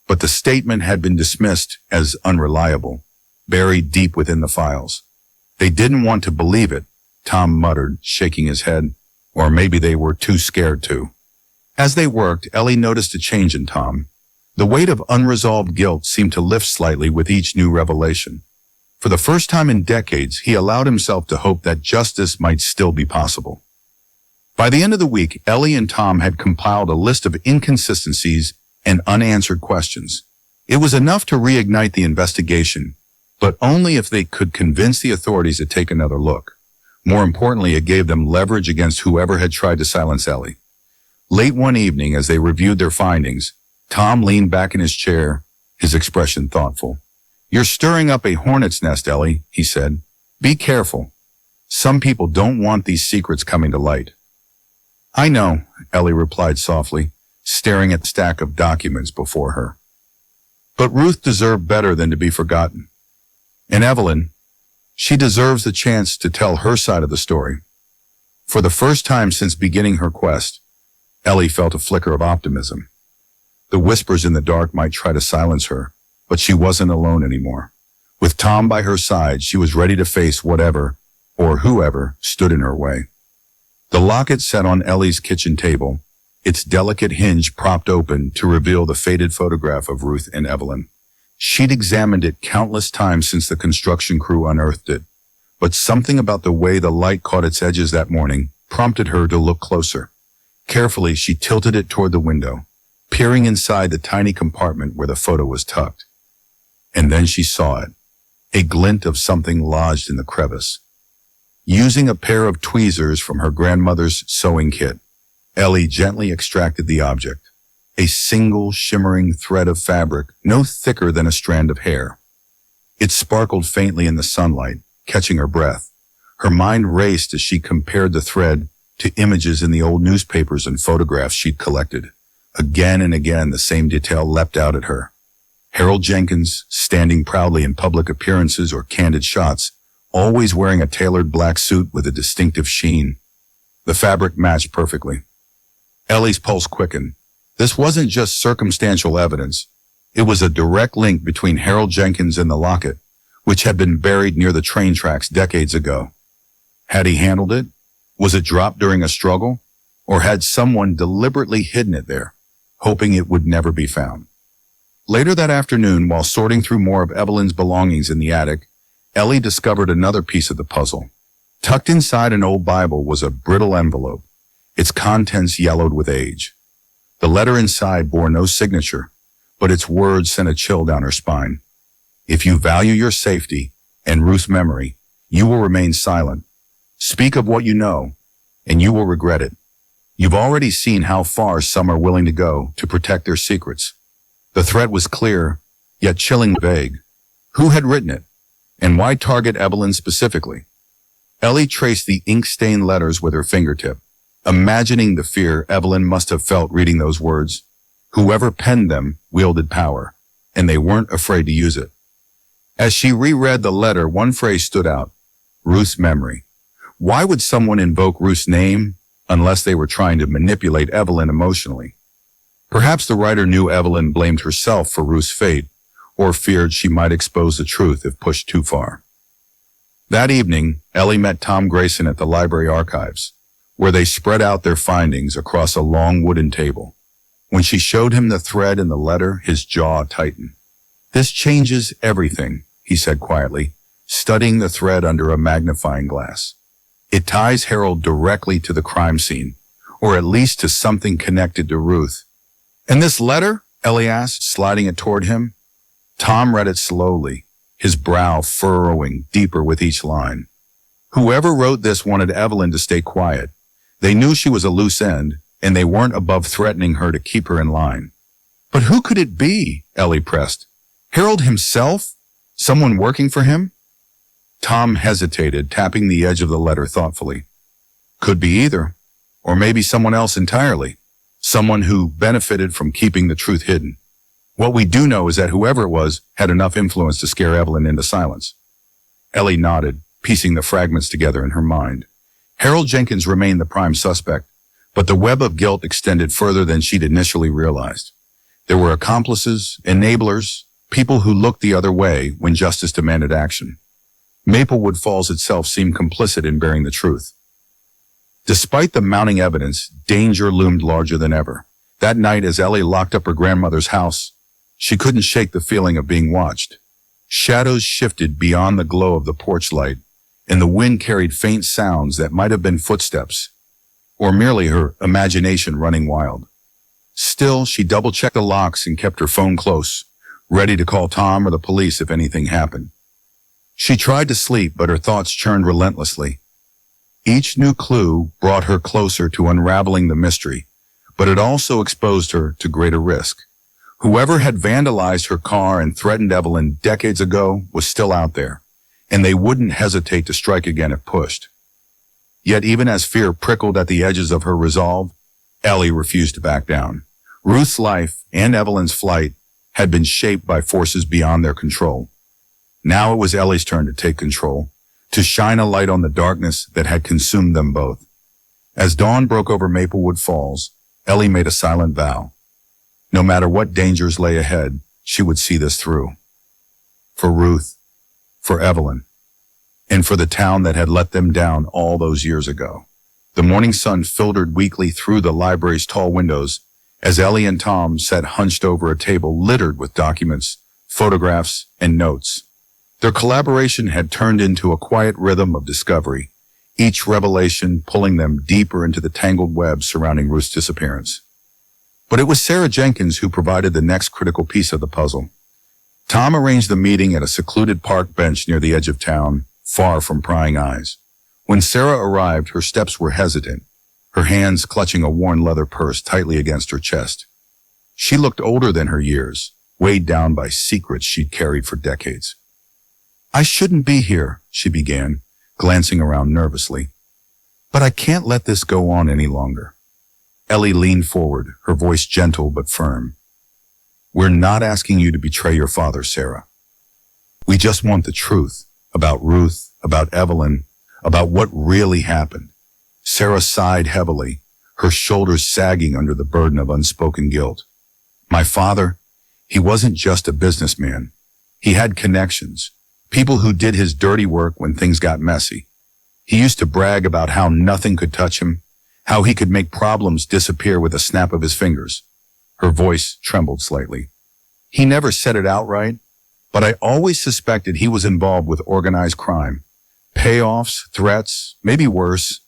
[SPEAKER 1] But the statement had been dismissed as unreliable, buried deep within the files. "They didn't want to believe it," Tom muttered, shaking his head. Or maybe they were too scared to. As they worked, Ellie noticed a change in Tom. The weight of unresolved guilt seemed to lift slightly with each new revelation. For the first time in decades, he allowed himself to hope that justice might still be possible. By the end of the week, Ellie and Tom had compiled a list of inconsistencies and unanswered questions. It was enough to reignite the investigation, but only if they could convince the authorities to take another look. More importantly, it gave them leverage against whoever had tried to silence Ellie. Late one evening, as they reviewed their findings, Tom leaned back in his chair, his expression thoughtful. "You're stirring up a hornet's nest, Ellie," he said. "Be careful. Some people don't want these secrets coming to light." "I know," Ellie replied softly, staring at the stack of documents before her. "But Ruth deserved better than to be forgotten. And Evelyn, she deserves the chance to tell her side of the story." For the first time since beginning her quest, Ellie felt a flicker of optimism. The whispers in the dark might try to silence her, but she wasn't alone anymore. With Tom by her side, she was ready to face whatever, or whoever, stood in her way. The locket sat on Ellie's kitchen table, its delicate hinge propped open to reveal the faded photograph of Ruth and Evelyn. She'd examined it countless times since the construction crew unearthed it, but something about the way the light caught its edges that morning prompted her to look closer. Carefully, she tilted it toward the window, peering inside the tiny compartment where the photo was tucked. And then she saw it, a glint of something lodged in the crevice. Using a pair of tweezers from her grandmother's sewing kit, Ellie gently extracted the object. A single shimmering thread of fabric, no thicker than a strand of hair. It sparkled faintly in the sunlight, catching her breath. Her mind raced as she compared the thread to images in the old newspapers and photographs she'd collected. Again and again, the same detail leapt out at her. Harold Jenkins, standing proudly in public appearances or candid shots, always wearing a tailored black suit with a distinctive sheen. The fabric matched perfectly. Ellie's pulse quickened. This wasn't just circumstantial evidence. It was a direct link between Harold Jenkins and the locket, which had been buried near the train tracks decades ago. Had he handled it? Was it dropped during a struggle? Or had someone deliberately hidden it there, hoping it would never be found? Later that afternoon, while sorting through more of Evelyn's belongings in the attic, Ellie discovered another piece of the puzzle. Tucked inside an old Bible was a brittle envelope, its contents yellowed with age. The letter inside bore no signature, but its words sent a chill down her spine. If you value your safety and Ruth's memory, you will remain silent. Speak of what you know, and you will regret it. You've already seen how far some are willing to go to protect their secrets. The threat was clear, yet chillingly vague. Who had written it? And why target Evelyn specifically? Ellie traced the ink-stained letters with her fingertip, imagining the fear Evelyn must have felt reading those words. Whoever penned them wielded power, and they weren't afraid to use it. As she reread the letter, one phrase stood out: Ruth's memory. Why would someone invoke Ruth's name unless they were trying to manipulate Evelyn emotionally? Perhaps the writer knew Evelyn blamed herself for Ruth's fate, or feared she might expose the truth if pushed too far. That evening, Ellie met Tom Grayson at the library archives, where they spread out their findings across a long wooden table. When she showed him the thread in the letter, his jaw tightened. "This changes everything," he said quietly, studying the thread under a magnifying glass. "It ties Harold directly to the crime scene, or at least to something connected to Ruth." "And this letter?" Ellie asked, sliding it toward him. Tom read it slowly, his brow furrowing deeper with each line. Whoever wrote this wanted Evelyn to stay quiet. They knew she was a loose end, and they weren't above threatening her to keep her in line. "But who could it be?" Ellie pressed. "Harold himself? Someone working for him?" Tom hesitated, tapping the edge of the letter thoughtfully. "Could be either, or maybe someone else entirely. Someone who benefited from keeping the truth hidden. What we do know is that whoever it was had enough influence to scare Evelyn into silence." Ellie nodded, piecing the fragments together in her mind. Harold Jenkins remained the prime suspect, but the web of guilt extended further than she'd initially realized. There were accomplices, enablers, people who looked the other way when justice demanded action. Maplewood Falls itself seemed complicit in bearing the truth. Despite the mounting evidence, danger loomed larger than ever. That night, as Ellie locked up her grandmother's house, she couldn't shake the feeling of being watched. Shadows shifted beyond the glow of the porch light, and the wind carried faint sounds that might have been footsteps, or merely her imagination running wild. Still, she double-checked the locks and kept her phone close, ready to call Tom or the police if anything happened. She tried to sleep, but her thoughts churned relentlessly. Each new clue brought her closer to unraveling the mystery, but it also exposed her to greater risk. Whoever had vandalized her car and threatened Evelyn decades ago was still out there, and they wouldn't hesitate to strike again if pushed. Yet even as fear prickled at the edges of her resolve, Ellie refused to back down. Ruth's life and Evelyn's flight had been shaped by forces beyond their control. Now it was Ellie's turn to take control, to shine a light on the darkness that had consumed them both. As dawn broke over Maplewood Falls, Ellie made a silent vow. No matter what dangers lay ahead, she would see this through. For Ruth, for Evelyn, and for the town that had let them down all those years ago. The morning sun filtered weakly through the library's tall windows as Ellie and Tom sat hunched over a table littered with documents, photographs, and notes. Their collaboration had turned into a quiet rhythm of discovery, each revelation pulling them deeper into the tangled web surrounding Ruth's disappearance. But it was Sarah Jenkins who provided the next critical piece of the puzzle. Tom arranged the meeting at a secluded park bench near the edge of town, far from prying eyes. When Sarah arrived, her steps were hesitant, her hands clutching a worn leather purse tightly against her chest. She looked older than her years, weighed down by secrets she'd carried for decades. "I shouldn't be here," she began, glancing around nervously. But I can't let this go on any longer. Ellie leaned forward, her voice gentle but firm. We're not asking you to betray your father, Sarah. We just want the truth about Ruth, about Evelyn, about what really happened. Sarah sighed heavily, her shoulders sagging under the burden of unspoken guilt. My father, he wasn't just a businessman. He had connections, people who did his dirty work when things got messy. He used to brag about how nothing could touch him, how he could make problems disappear with a snap of his fingers. Her voice trembled slightly. He never said it outright, but I always suspected he was involved with organized crime. Payoffs, threats, maybe worse.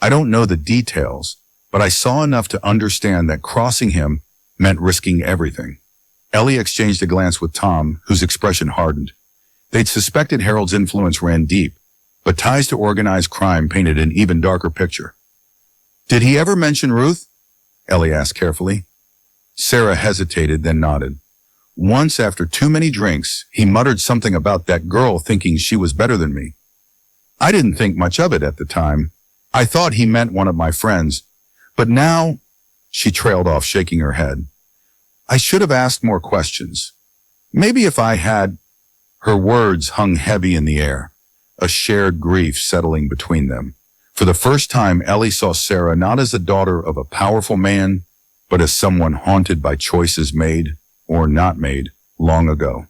[SPEAKER 1] I don't know the details, but I saw enough to understand that crossing him meant risking everything. Ellie exchanged a glance with Tom, whose expression hardened. They'd suspected Harold's influence ran deep, but ties to organized crime painted an even darker picture. Did he ever mention Ruth? Ellie asked carefully. Sarah hesitated, then nodded. Once, after too many drinks, he muttered something about that girl thinking she was better than me. I didn't think much of it at the time. I thought he meant one of my friends. But now, she trailed off, shaking her head. I should have asked more questions. Maybe if I had... Her words hung heavy in the air, a shared grief settling between them. For the first time, Ellie saw Sarah not as the daughter of a powerful man, but as someone haunted by choices made, or not made, long ago.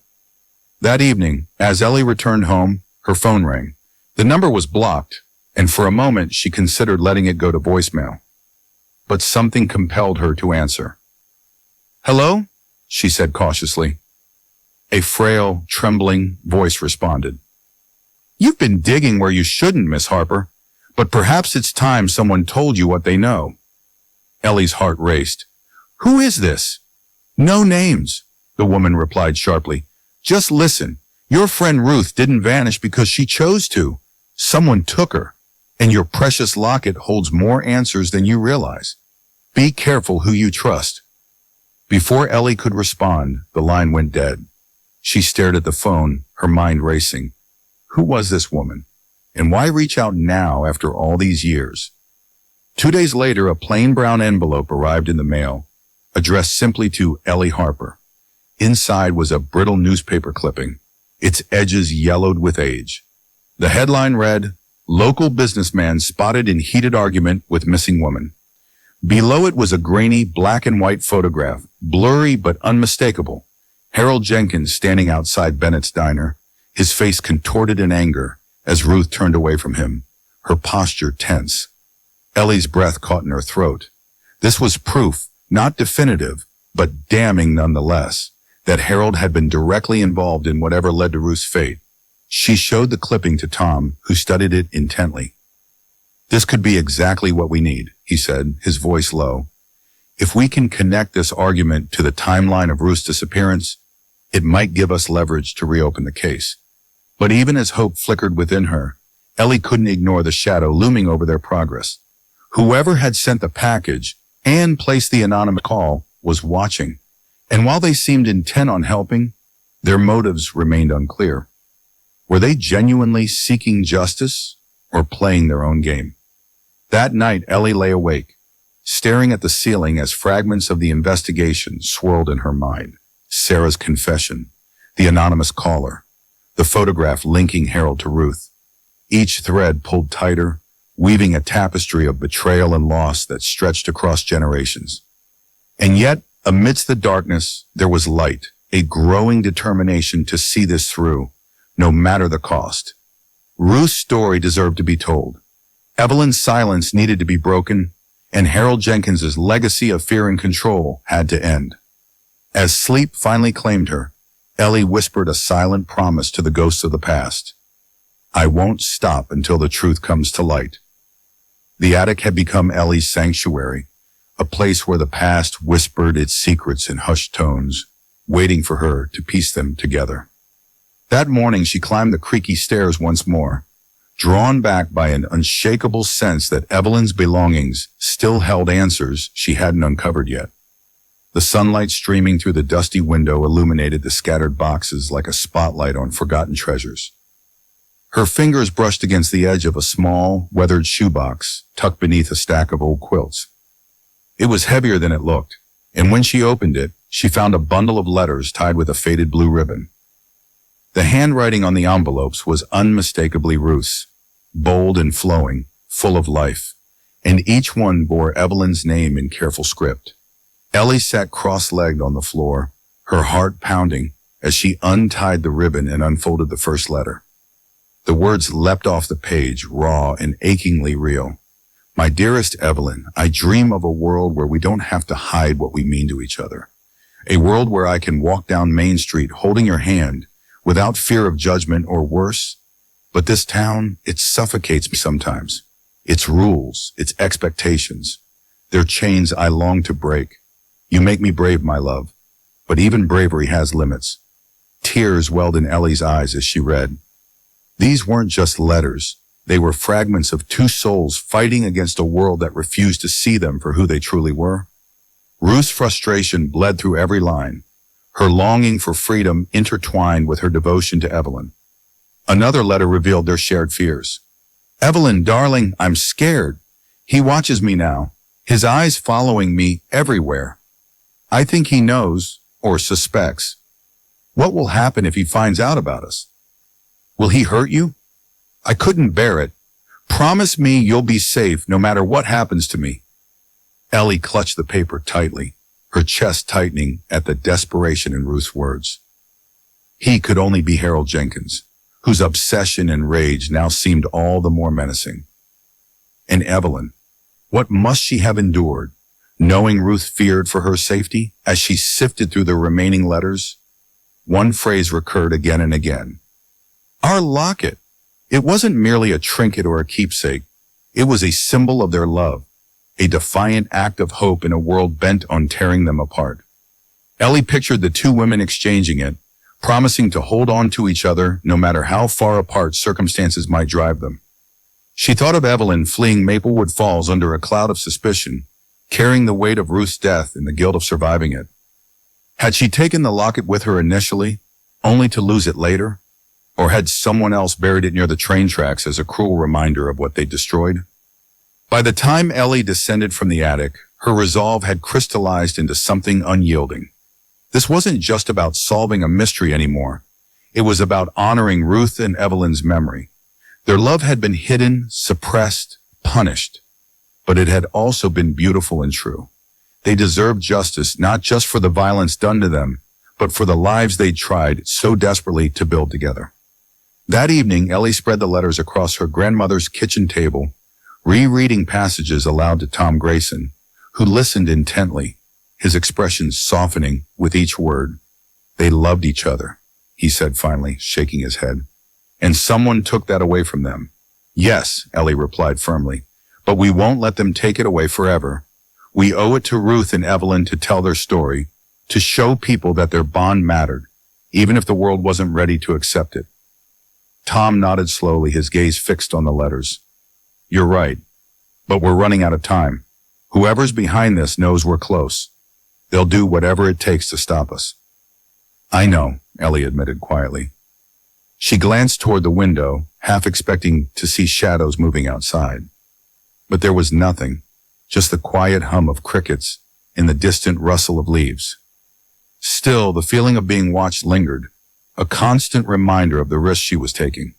[SPEAKER 1] That evening, as Ellie returned home, her phone rang. The number was blocked, and for a moment she considered letting it go to voicemail. But something compelled her to answer. Hello? She said cautiously. A frail, trembling voice responded. You've been digging where you shouldn't, Miss Harper, but perhaps it's time someone told you what they know. Ellie's heart raced. Who is this? No names, the woman replied sharply. Just listen. Your friend Ruth didn't vanish because she chose to. Someone took her, and your precious locket holds more answers than you realize. Be careful who you trust. Before Ellie could respond, the line went dead. She stared at the phone, her mind racing. Who was this woman? And why reach out now after all these years? 2 days later, a plain brown envelope arrived in the mail, addressed simply to Ellie Harper. Inside was a brittle newspaper clipping, its edges yellowed with age. The headline read, Local businessman spotted in heated argument with missing woman. Below it was a grainy black and white photograph, blurry but unmistakable. Harold Jenkins standing outside Bennett's diner, his face contorted in anger as Ruth turned away from him, her posture tense. Ellie's breath caught in her throat. This was proof, not definitive, but damning nonetheless, that Harold had been directly involved in whatever led to Ruth's fate. She showed the clipping to Tom, who studied it intently. This could be exactly what we need, he said, his voice low. If we can connect this argument to the timeline of Ruth's disappearance, it might give us leverage to reopen the case. But even as hope flickered within her, Ellie couldn't ignore the shadow looming over their progress. Whoever had sent the package and placed the anonymous call was watching, and while they seemed intent on helping, their motives remained unclear. Were they genuinely seeking justice or playing their own game? That night, Ellie lay awake, staring at the ceiling as fragments of the investigation swirled in her mind. Sarah's confession, the anonymous caller, the photograph linking Harold to Ruth. Each thread pulled tighter, weaving a tapestry of betrayal and loss that stretched across generations. And yet, amidst the darkness, there was light, a growing determination to see this through, no matter the cost. Ruth's story deserved to be told. Evelyn's silence needed to be broken, and Harold Jenkins's legacy of fear and control had to end. As sleep finally claimed her, Ellie whispered a silent promise to the ghosts of the past. I won't stop until the truth comes to light. The attic had become Ellie's sanctuary, a place where the past whispered its secrets in hushed tones, waiting for her to piece them together. That morning she climbed the creaky stairs once more, drawn back by an unshakable sense that Evelyn's belongings still held answers she hadn't uncovered yet. The sunlight streaming through the dusty window illuminated the scattered boxes like a spotlight on forgotten treasures. Her fingers brushed against the edge of a small, weathered shoebox tucked beneath a stack of old quilts. It was heavier than it looked, and when she opened it, she found a bundle of letters tied with a faded blue ribbon. The handwriting on the envelopes was unmistakably Ruth's, bold and flowing, full of life, and each one bore Evelyn's name in careful script. Ellie sat cross-legged on the floor, her heart pounding, as she untied the ribbon and unfolded the first letter. The words leapt off the page, raw and achingly real. My dearest Evelyn, I dream of a world where we don't have to hide what we mean to each other. A world where I can walk down Main Street holding your hand without fear of judgment or worse. But this town, it suffocates me sometimes. Its rules, its expectations, they're chains I long to break. You make me brave, my love. But even bravery has limits. Tears welled in Ellie's eyes as she read. These weren't just letters. They were fragments of two souls fighting against a world that refused to see them for who they truly were. Ruth's frustration bled through every line, her longing for freedom intertwined with her devotion to Evelyn. Another letter revealed their shared fears. Evelyn, darling, I'm scared. He watches me now, his eyes following me everywhere. I think he knows, or suspects. What will happen if he finds out about us? Will he hurt you? I couldn't bear it. Promise me you'll be safe no matter what happens to me. Ellie clutched the paper tightly, her chest tightening at the desperation in Ruth's words. He could only be Harold Jenkins, whose obsession and rage now seemed all the more menacing. And Evelyn, what must she have endured, knowing Ruth feared for her safety as she sifted through the remaining letters? One phrase recurred again and again. Our locket. It wasn't merely a trinket or a keepsake. It was a symbol of their love, a defiant act of hope in a world bent on tearing them apart. Ellie pictured the two women exchanging it, promising to hold on to each other no matter how far apart circumstances might drive them. She thought of Evelyn fleeing Maplewood Falls under a cloud of suspicion, carrying the weight of Ruth's death and the guilt of surviving it. Had she taken the locket with her initially, only to lose it later? Or had someone else buried it near the train tracks as a cruel reminder of what they destroyed? By the time Ellie descended from the attic, her resolve had crystallized into something unyielding. This wasn't just about solving a mystery anymore. It was about honoring Ruth and Evelyn's memory. Their love had been hidden, suppressed, punished, but it had also been beautiful and true. They deserved justice not just for the violence done to them, but for the lives they tried so desperately to build together. That evening, Ellie spread the letters across her grandmother's kitchen table, rereading passages aloud to Tom Grayson, who listened intently, his expressions softening with each word. They loved each other, he said finally, shaking his head. And someone took that away from them. Yes, Ellie replied firmly, but we won't let them take it away forever. We owe it to Ruth and Evelyn to tell their story, to show people that their bond mattered, even if the world wasn't ready to accept it. Tom nodded slowly, his gaze fixed on the letters. You're right, but we're running out of time. Whoever's behind this knows we're close. They'll do whatever it takes to stop us. I know, Ellie admitted quietly. She glanced toward the window, half expecting to see shadows moving outside. But there was nothing, just the quiet hum of crickets and the distant rustle of leaves. Still, the feeling of being watched lingered, a constant reminder of the risk she was taking.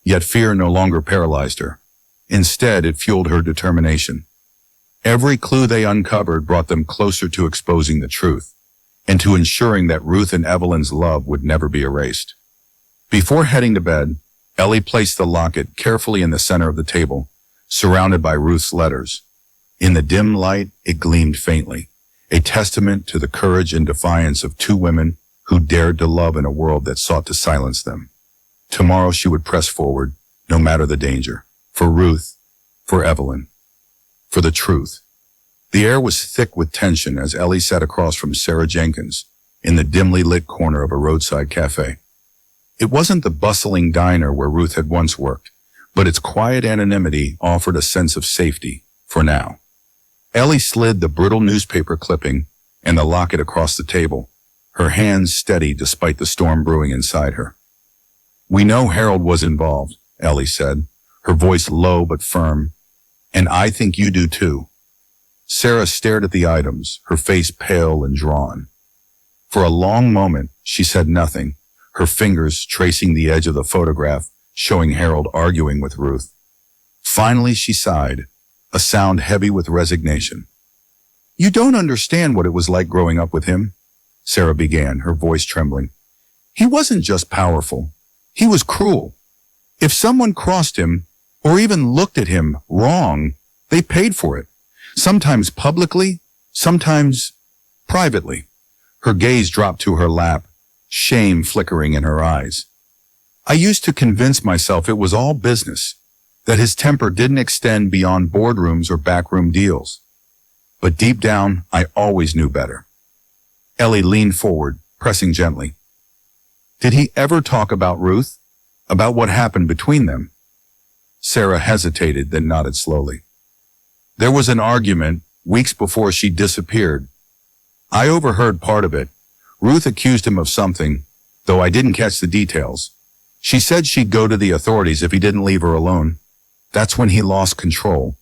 [SPEAKER 1] Yet fear no longer paralyzed her. Instead, it fueled her determination. Every clue they uncovered brought them closer to exposing the truth, and to ensuring that Ruth and Evelyn's love would never be erased. Before heading to bed, Ellie placed the locket carefully in the center of the table, surrounded by Ruth's letters. In the dim light, it gleamed faintly, a testament to the courage and defiance of two women who dared to love in a world that sought to silence them. Tomorrow she would press forward, no matter the danger, for Ruth, for Evelyn, for the truth. The air was thick with tension as Ellie sat across from Sarah Jenkins in the dimly lit corner of a roadside cafe. It wasn't the bustling diner where Ruth had once worked, but its quiet anonymity offered a sense of safety, for now. Ellie slid the brittle newspaper clipping and the locket across the table, her hands steady despite the storm brewing inside her. We know Harold was involved, Ellie said, her voice low but firm. And I think you do too. Sarah stared at the items, her face pale and drawn. For a long moment, she said nothing, her fingers tracing the edge of the photograph, showing Harold arguing with Ruth. Finally, she sighed, a sound heavy with resignation. You don't understand what it was like growing up with him, Sarah began, her voice trembling. He wasn't just powerful. He was cruel. If someone crossed him, or even looked at him wrong, they paid for it. Sometimes publicly, sometimes privately. Her gaze dropped to her lap, shame flickering in her eyes. I used to convince myself it was all business, that his temper didn't extend beyond boardrooms or backroom deals. But deep down, I always knew better. Ellie leaned forward, pressing gently. Did he ever talk about Ruth? About what happened between them? Sarah hesitated, then nodded slowly. There was an argument weeks before she disappeared. I overheard part of it. Ruth accused him of something, though I didn't catch the details. She said she'd go to the authorities if he didn't leave her alone. That's when he lost control.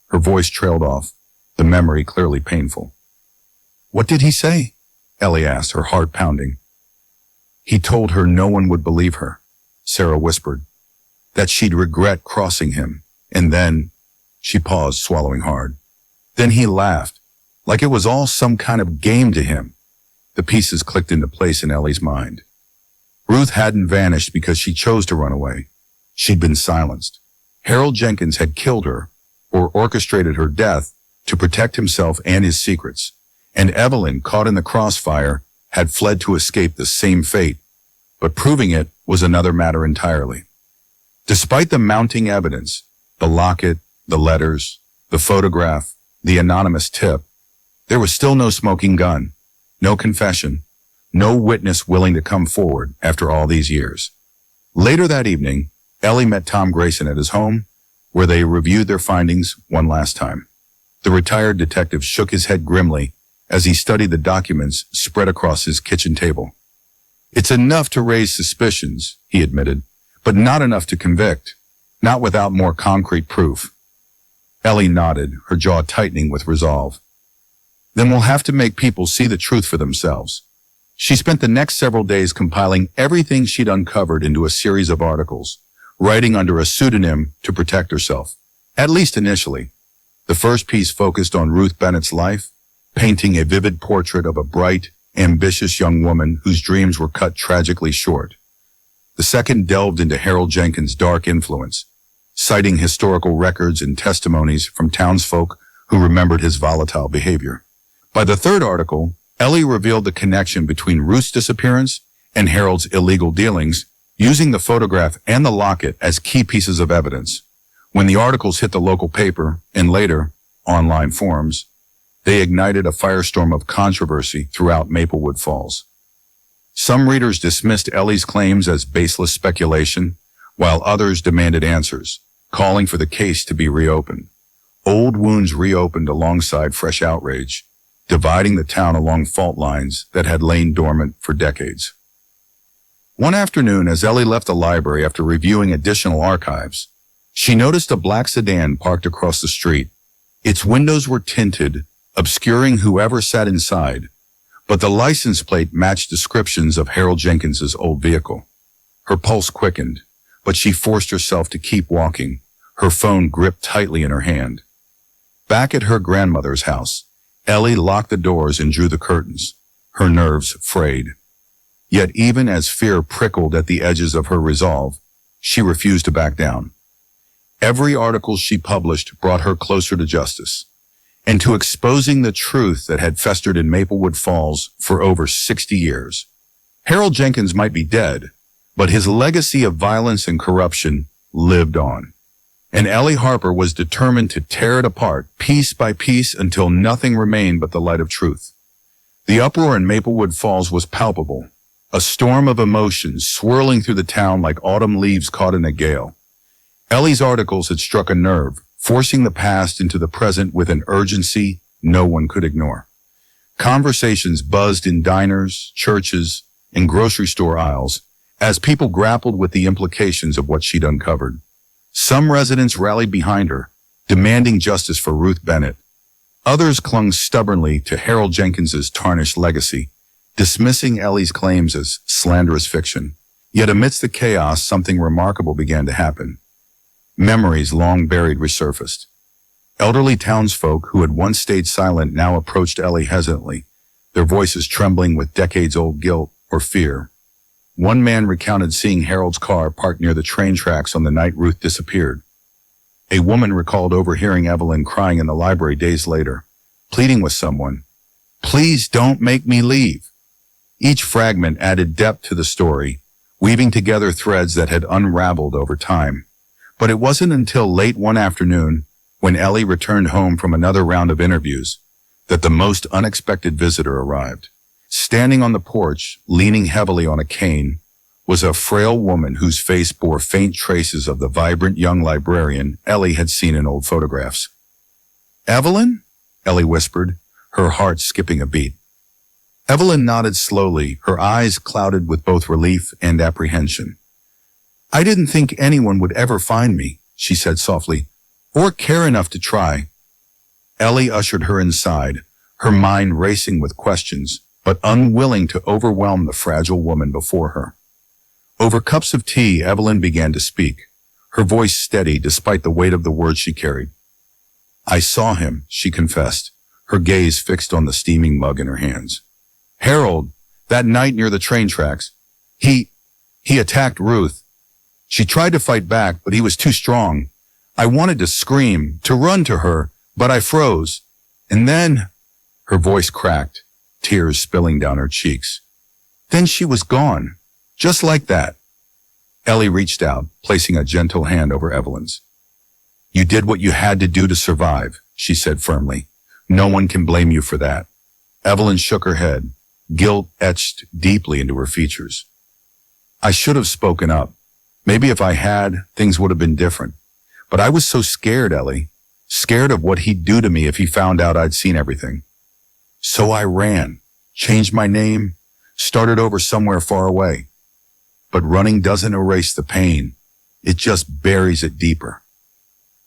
[SPEAKER 1] Her voice trailed off, the memory clearly painful. What did he say? Ellie asked, her heart pounding. He told her no one would believe her, Sarah whispered, that she'd regret crossing him, and then, she paused, swallowing hard. Then he laughed, like it was all some kind of game to him. The pieces clicked into place in Ellie's mind. Ruth hadn't vanished because she chose to run away. She'd been silenced. Harold Jenkins had killed her, or orchestrated her death, to protect himself and his secrets. And Evelyn, caught in the crossfire, had fled to escape the same fate. But proving it was another matter entirely. Despite the mounting evidence, the locket, the letters, the photograph, the anonymous tip, there was still no smoking gun, no confession, no witness willing to come forward after all these years. Later that evening, Ellie met Tom Grayson at his home, where they reviewed their findings one last time. The retired detective shook his head grimly as he studied the documents spread across his kitchen table. It's enough to raise suspicions, he admitted, but not enough to convict, not without more concrete proof. Ellie nodded, her jaw tightening with resolve. Then we'll have to make people see the truth for themselves. She spent the next several days compiling everything she'd uncovered into a series of articles, writing under a pseudonym to protect herself, at least initially. The first piece focused on Ruth Bennett's life, painting a vivid portrait of a bright, ambitious young woman whose dreams were cut tragically short. The second delved into Harold Jenkins' dark influence, citing historical records and testimonies from townsfolk who remembered his volatile behavior. By the third article, Ellie revealed the connection between Ruth's disappearance and Harold's illegal dealings, using the photograph and the locket as key pieces of evidence. When the articles hit the local paper, and later, online forums, they ignited a firestorm of controversy throughout Maplewood Falls. Some readers dismissed Ellie's claims as baseless speculation, while others demanded answers, calling for the case to be reopened. Old wounds reopened alongside fresh outrage, dividing the town along fault lines that had lain dormant for decades. One afternoon, as Ellie left the library after reviewing additional archives, she noticed a black sedan parked across the street. Its windows were tinted, obscuring whoever sat inside, but the license plate matched descriptions of Harold Jenkins's old vehicle. Her pulse quickened, but she forced herself to keep walking, her phone gripped tightly in her hand. Back at her grandmother's house, Ellie locked the doors and drew the curtains, her nerves frayed. Yet even as fear prickled at the edges of her resolve, she refused to back down. Every article she published brought her closer to justice, and to exposing the truth that had festered in Maplewood Falls for over 60 years. Harold Jenkins might be dead, but his legacy of violence and corruption lived on. And Ellie Harper was determined to tear it apart piece by piece until nothing remained but the light of truth. The uproar in Maplewood Falls was palpable, a storm of emotions swirling through the town like autumn leaves caught in a gale. Ellie's articles had struck a nerve, forcing the past into the present with an urgency no one could ignore. Conversations buzzed in diners, churches, and grocery store aisles as people grappled with the implications of what she'd uncovered. Some residents rallied behind her, demanding justice for Ruth Bennett. Others clung stubbornly to Harold Jenkins's tarnished legacy, dismissing Ellie's claims as slanderous fiction. Yet amidst the chaos, something remarkable began to happen. Memories long buried resurfaced. Elderly townsfolk who had once stayed silent now approached Ellie hesitantly, their voices trembling with decades-old guilt or fear. One man recounted seeing Harold's car parked near the train tracks on the night Ruth disappeared. A woman recalled overhearing Evelyn crying in the library days later, pleading with someone, "Please don't make me leave." Each fragment added depth to the story, weaving together threads that had unraveled over time. But it wasn't until late one afternoon, when Ellie returned home from another round of interviews, that the most unexpected visitor arrived. Standing on the porch, leaning heavily on a cane, was a frail woman whose face bore faint traces of the vibrant young librarian Ellie had seen in old photographs. "Evelyn?" Ellie whispered, her heart skipping a beat. Evelyn nodded slowly, her eyes clouded with both relief and apprehension. "I didn't think anyone would ever find me," she said softly, "or care enough to try." Ellie ushered her inside, her mind racing with questions, but unwilling to overwhelm the fragile woman before her. Over cups of tea, Evelyn began to speak, her voice steady despite the weight of the words she carried. "I saw him," she confessed, her gaze fixed on the steaming mug in her hands. "Harold, that night near the train tracks, he attacked Ruth. She tried to fight back, but he was too strong. I wanted to scream, to run to her, but I froze. And then," her voice cracked, tears spilling down her cheeks. "Then she was gone. Just like that." Ellie reached out, placing a gentle hand over Evelyn's. "You did what you had to do to survive," she said firmly. "No one can blame you for that." Evelyn shook her head, guilt etched deeply into her features. "I should have spoken up. Maybe if I had, things would have been different. But I was so scared, Ellie. Scared of what he'd do to me if he found out I'd seen everything. So I ran, changed my name, started over somewhere far away. But running doesn't erase the pain. It just buries it deeper."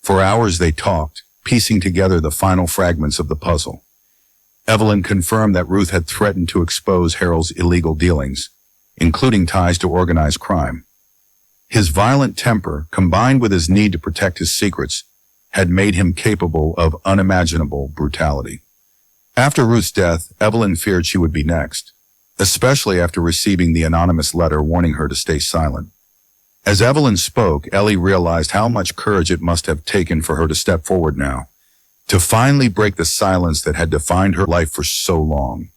[SPEAKER 1] For hours they talked, piecing together the final fragments of the puzzle. Evelyn confirmed that Ruth had threatened to expose Harold's illegal dealings, including ties to organized crime. His violent temper, combined with his need to protect his secrets, had made him capable of unimaginable brutality. After Ruth's death, Evelyn feared she would be next, especially after receiving the anonymous letter warning her to stay silent. As Evelyn spoke, Ellie realized how much courage it must have taken for her to step forward now, to finally break the silence that had defined her life for so long.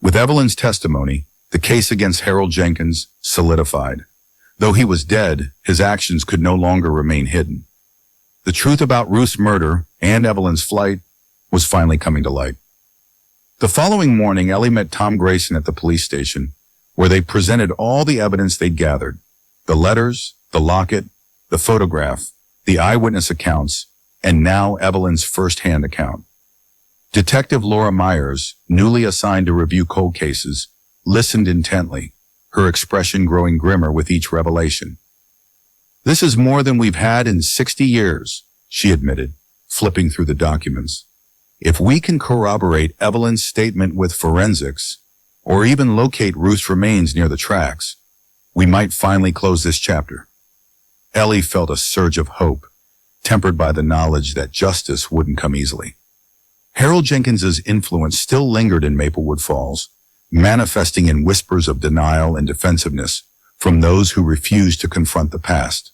[SPEAKER 1] With Evelyn's testimony, the case against Harold Jenkins solidified. Though he was dead, his actions could no longer remain hidden. The truth about Ruth's murder and Evelyn's flight was finally coming to light. The following morning, Ellie met Tom Grayson at the police station, where they presented all the evidence they'd gathered: the letters, the locket, the photograph, the eyewitness accounts, and now Evelyn's first-hand account. Detective Laura Myers, newly assigned to review cold cases, listened intently, her expression growing grimmer with each revelation. "This is more than we've had in 60 years, she admitted, flipping through the documents. "If we can corroborate Evelyn's statement with forensics, or even locate Ruth's remains near the tracks, we might finally close this chapter." Ellie felt a surge of hope, tempered by the knowledge that justice wouldn't come easily. Harold Jenkins's influence still lingered in Maplewood Falls, manifesting in whispers of denial and defensiveness from those who refused to confront the past.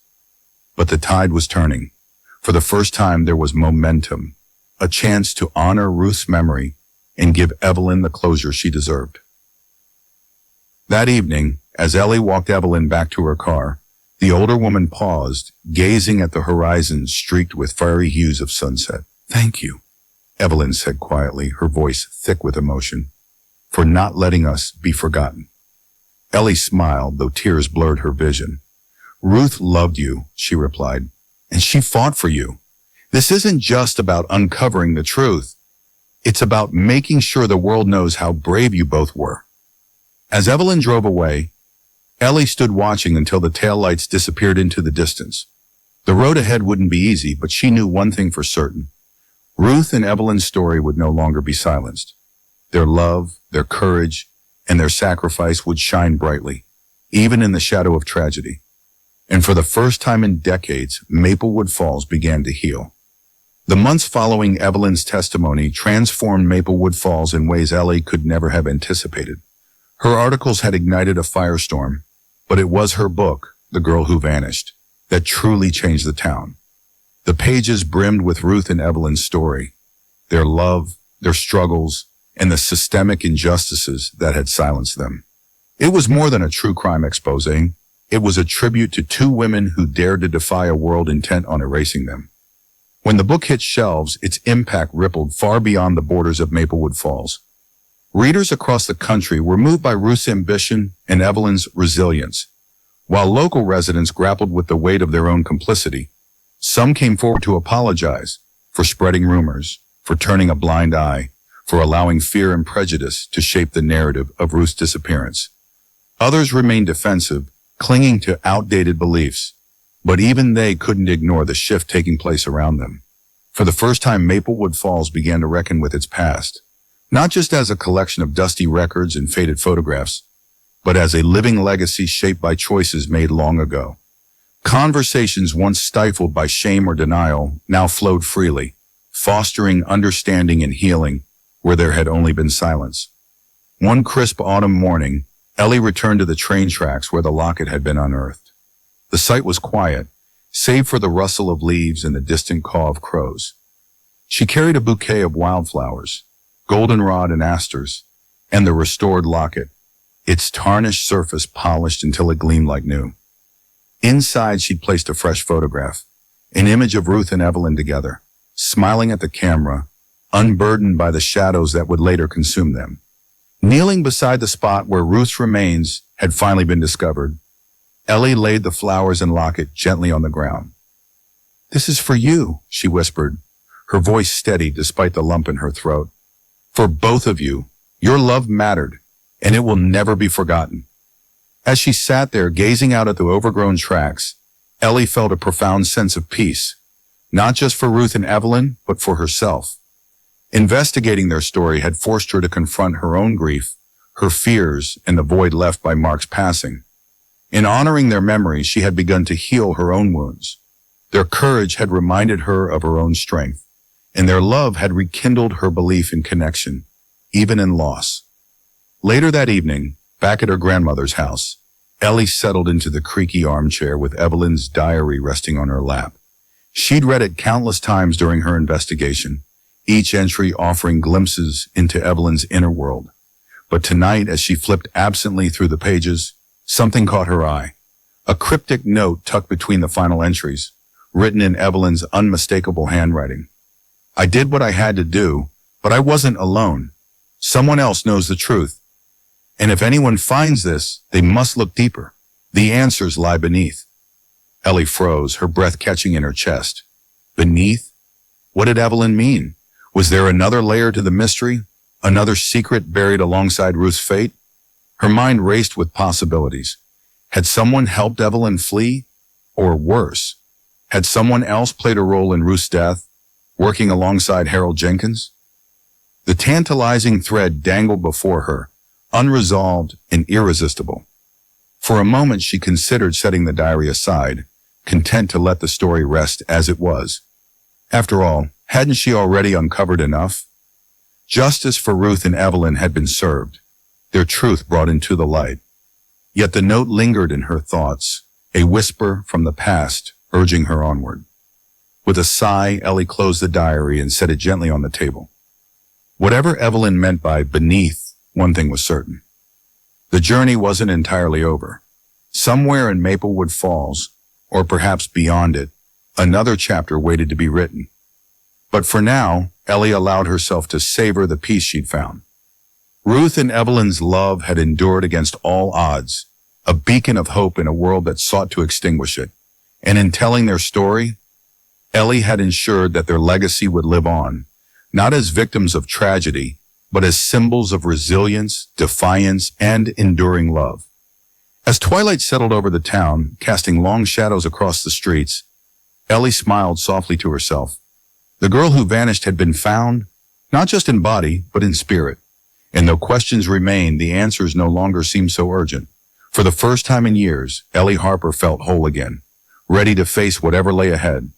[SPEAKER 1] But the tide was turning. For the first time, there was momentum, a chance to honor Ruth's memory and give Evelyn the closure she deserved. That evening, as Ellie walked Evelyn back to her car, the older woman paused, gazing at the horizon streaked with fiery hues of sunset. "Thank you," Evelyn said quietly, her voice thick with emotion, "for not letting us be forgotten." Ellie smiled, though tears blurred her vision. "Ruth loved you," she replied, "and she fought for you. This isn't just about uncovering the truth. It's about making sure the world knows how brave you both were." As Evelyn drove away, Ellie stood watching until the taillights disappeared into the distance. The road ahead wouldn't be easy, but she knew one thing for certain. Ruth and Evelyn's story would no longer be silenced. Their love, their courage, and their sacrifice would shine brightly, even in the shadow of tragedy. And for the first time in decades, Maplewood Falls began to heal. The months following Evelyn's testimony transformed Maplewood Falls in ways Ellie could never have anticipated. Her articles had ignited a firestorm, but it was her book, The Girl Who Vanished, that truly changed the town. The pages brimmed with Ruth and Evelyn's story, their love, their struggles, and the systemic injustices that had silenced them. It was more than a true crime expose. It was a tribute to two women who dared to defy a world intent on erasing them. When the book hit shelves, its impact rippled far beyond the borders of Maplewood Falls. Readers across the country were moved by Ruth's ambition and Evelyn's resilience. While local residents grappled with the weight of their own complicity, some came forward to apologize for spreading rumors, for turning a blind eye, for allowing fear and prejudice to shape the narrative of Ruth's disappearance. Others remained defensive, clinging to outdated beliefs, but even they couldn't ignore the shift taking place around them. For the first time, Maplewood Falls began to reckon with its past, not just as a collection of dusty records and faded photographs, but as a living legacy shaped by choices made long ago. Conversations once stifled by shame or denial now flowed freely, fostering understanding and healing where there had only been silence. One crisp autumn morning, Ellie returned to the train tracks where the locket had been unearthed. The site was quiet, save for the rustle of leaves and the distant caw of crows. She carried a bouquet of wildflowers, goldenrod and asters, and the restored locket, its tarnished surface polished until it gleamed like new. Inside, she'd placed a fresh photograph, an image of Ruth and Evelyn together, smiling at the camera, unburdened by the shadows that would later consume them. Kneeling beside the spot where Ruth's remains had finally been discovered, Ellie laid the flowers and locket gently on the ground. "This is for you," she whispered, her voice steady despite the lump in her throat. "For both of you, your love mattered, and it will never be forgotten." As she sat there gazing out at the overgrown tracks, Ellie felt a profound sense of peace, not just for Ruth and Evelyn, but for herself. Investigating their story had forced her to confront her own grief, her fears, and the void left by Mark's passing. In honoring their memories, she had begun to heal her own wounds. Their courage had reminded her of her own strength, and their love had rekindled her belief in connection, even in loss. Later that evening, back at her grandmother's house, Ellie settled into the creaky armchair with Evelyn's diary resting on her lap. She'd read it countless times during her investigation, each entry offering glimpses into Evelyn's inner world. But tonight, as she flipped absently through the pages, something caught her eye. A cryptic note tucked between the final entries, written in Evelyn's unmistakable handwriting. "I did what I had to do, but I wasn't alone. Someone else knows the truth. And if anyone finds this, they must look deeper. The answers lie beneath." Ellie froze, her breath catching in her chest. Beneath? What did Evelyn mean? Was there another layer to the mystery? Another secret buried alongside Ruth's fate? Her mind raced with possibilities. Had someone helped Evelyn flee? Or worse, had someone else played a role in Ruth's death, working alongside Harold Jenkins? The tantalizing thread dangled before her, unresolved and irresistible. For a moment, she considered setting the diary aside, content to let the story rest as it was. After all, hadn't she already uncovered enough? Justice for Ruth and Evelyn had been served, their truth brought into the light. Yet the note lingered in her thoughts, a whisper from the past urging her onward. With a sigh, Ellie closed the diary and set it gently on the table. Whatever Evelyn meant by beneath, one thing was certain. The journey wasn't entirely over. Somewhere in Maplewood Falls, or perhaps beyond it, another chapter waited to be written. But for now, Ellie allowed herself to savor the peace she'd found. Ruth and Evelyn's love had endured against all odds, a beacon of hope in a world that sought to extinguish it. And in telling their story, Ellie had ensured that their legacy would live on, not as victims of tragedy, but as symbols of resilience, defiance, and enduring love. As twilight settled over the town, casting long shadows across the streets, Ellie smiled softly to herself. The girl who vanished had been found, not just in body, but in spirit. And though questions remained, the answers no longer seemed so urgent. For the first time in years, Ellie Harper felt whole again, ready to face whatever lay ahead.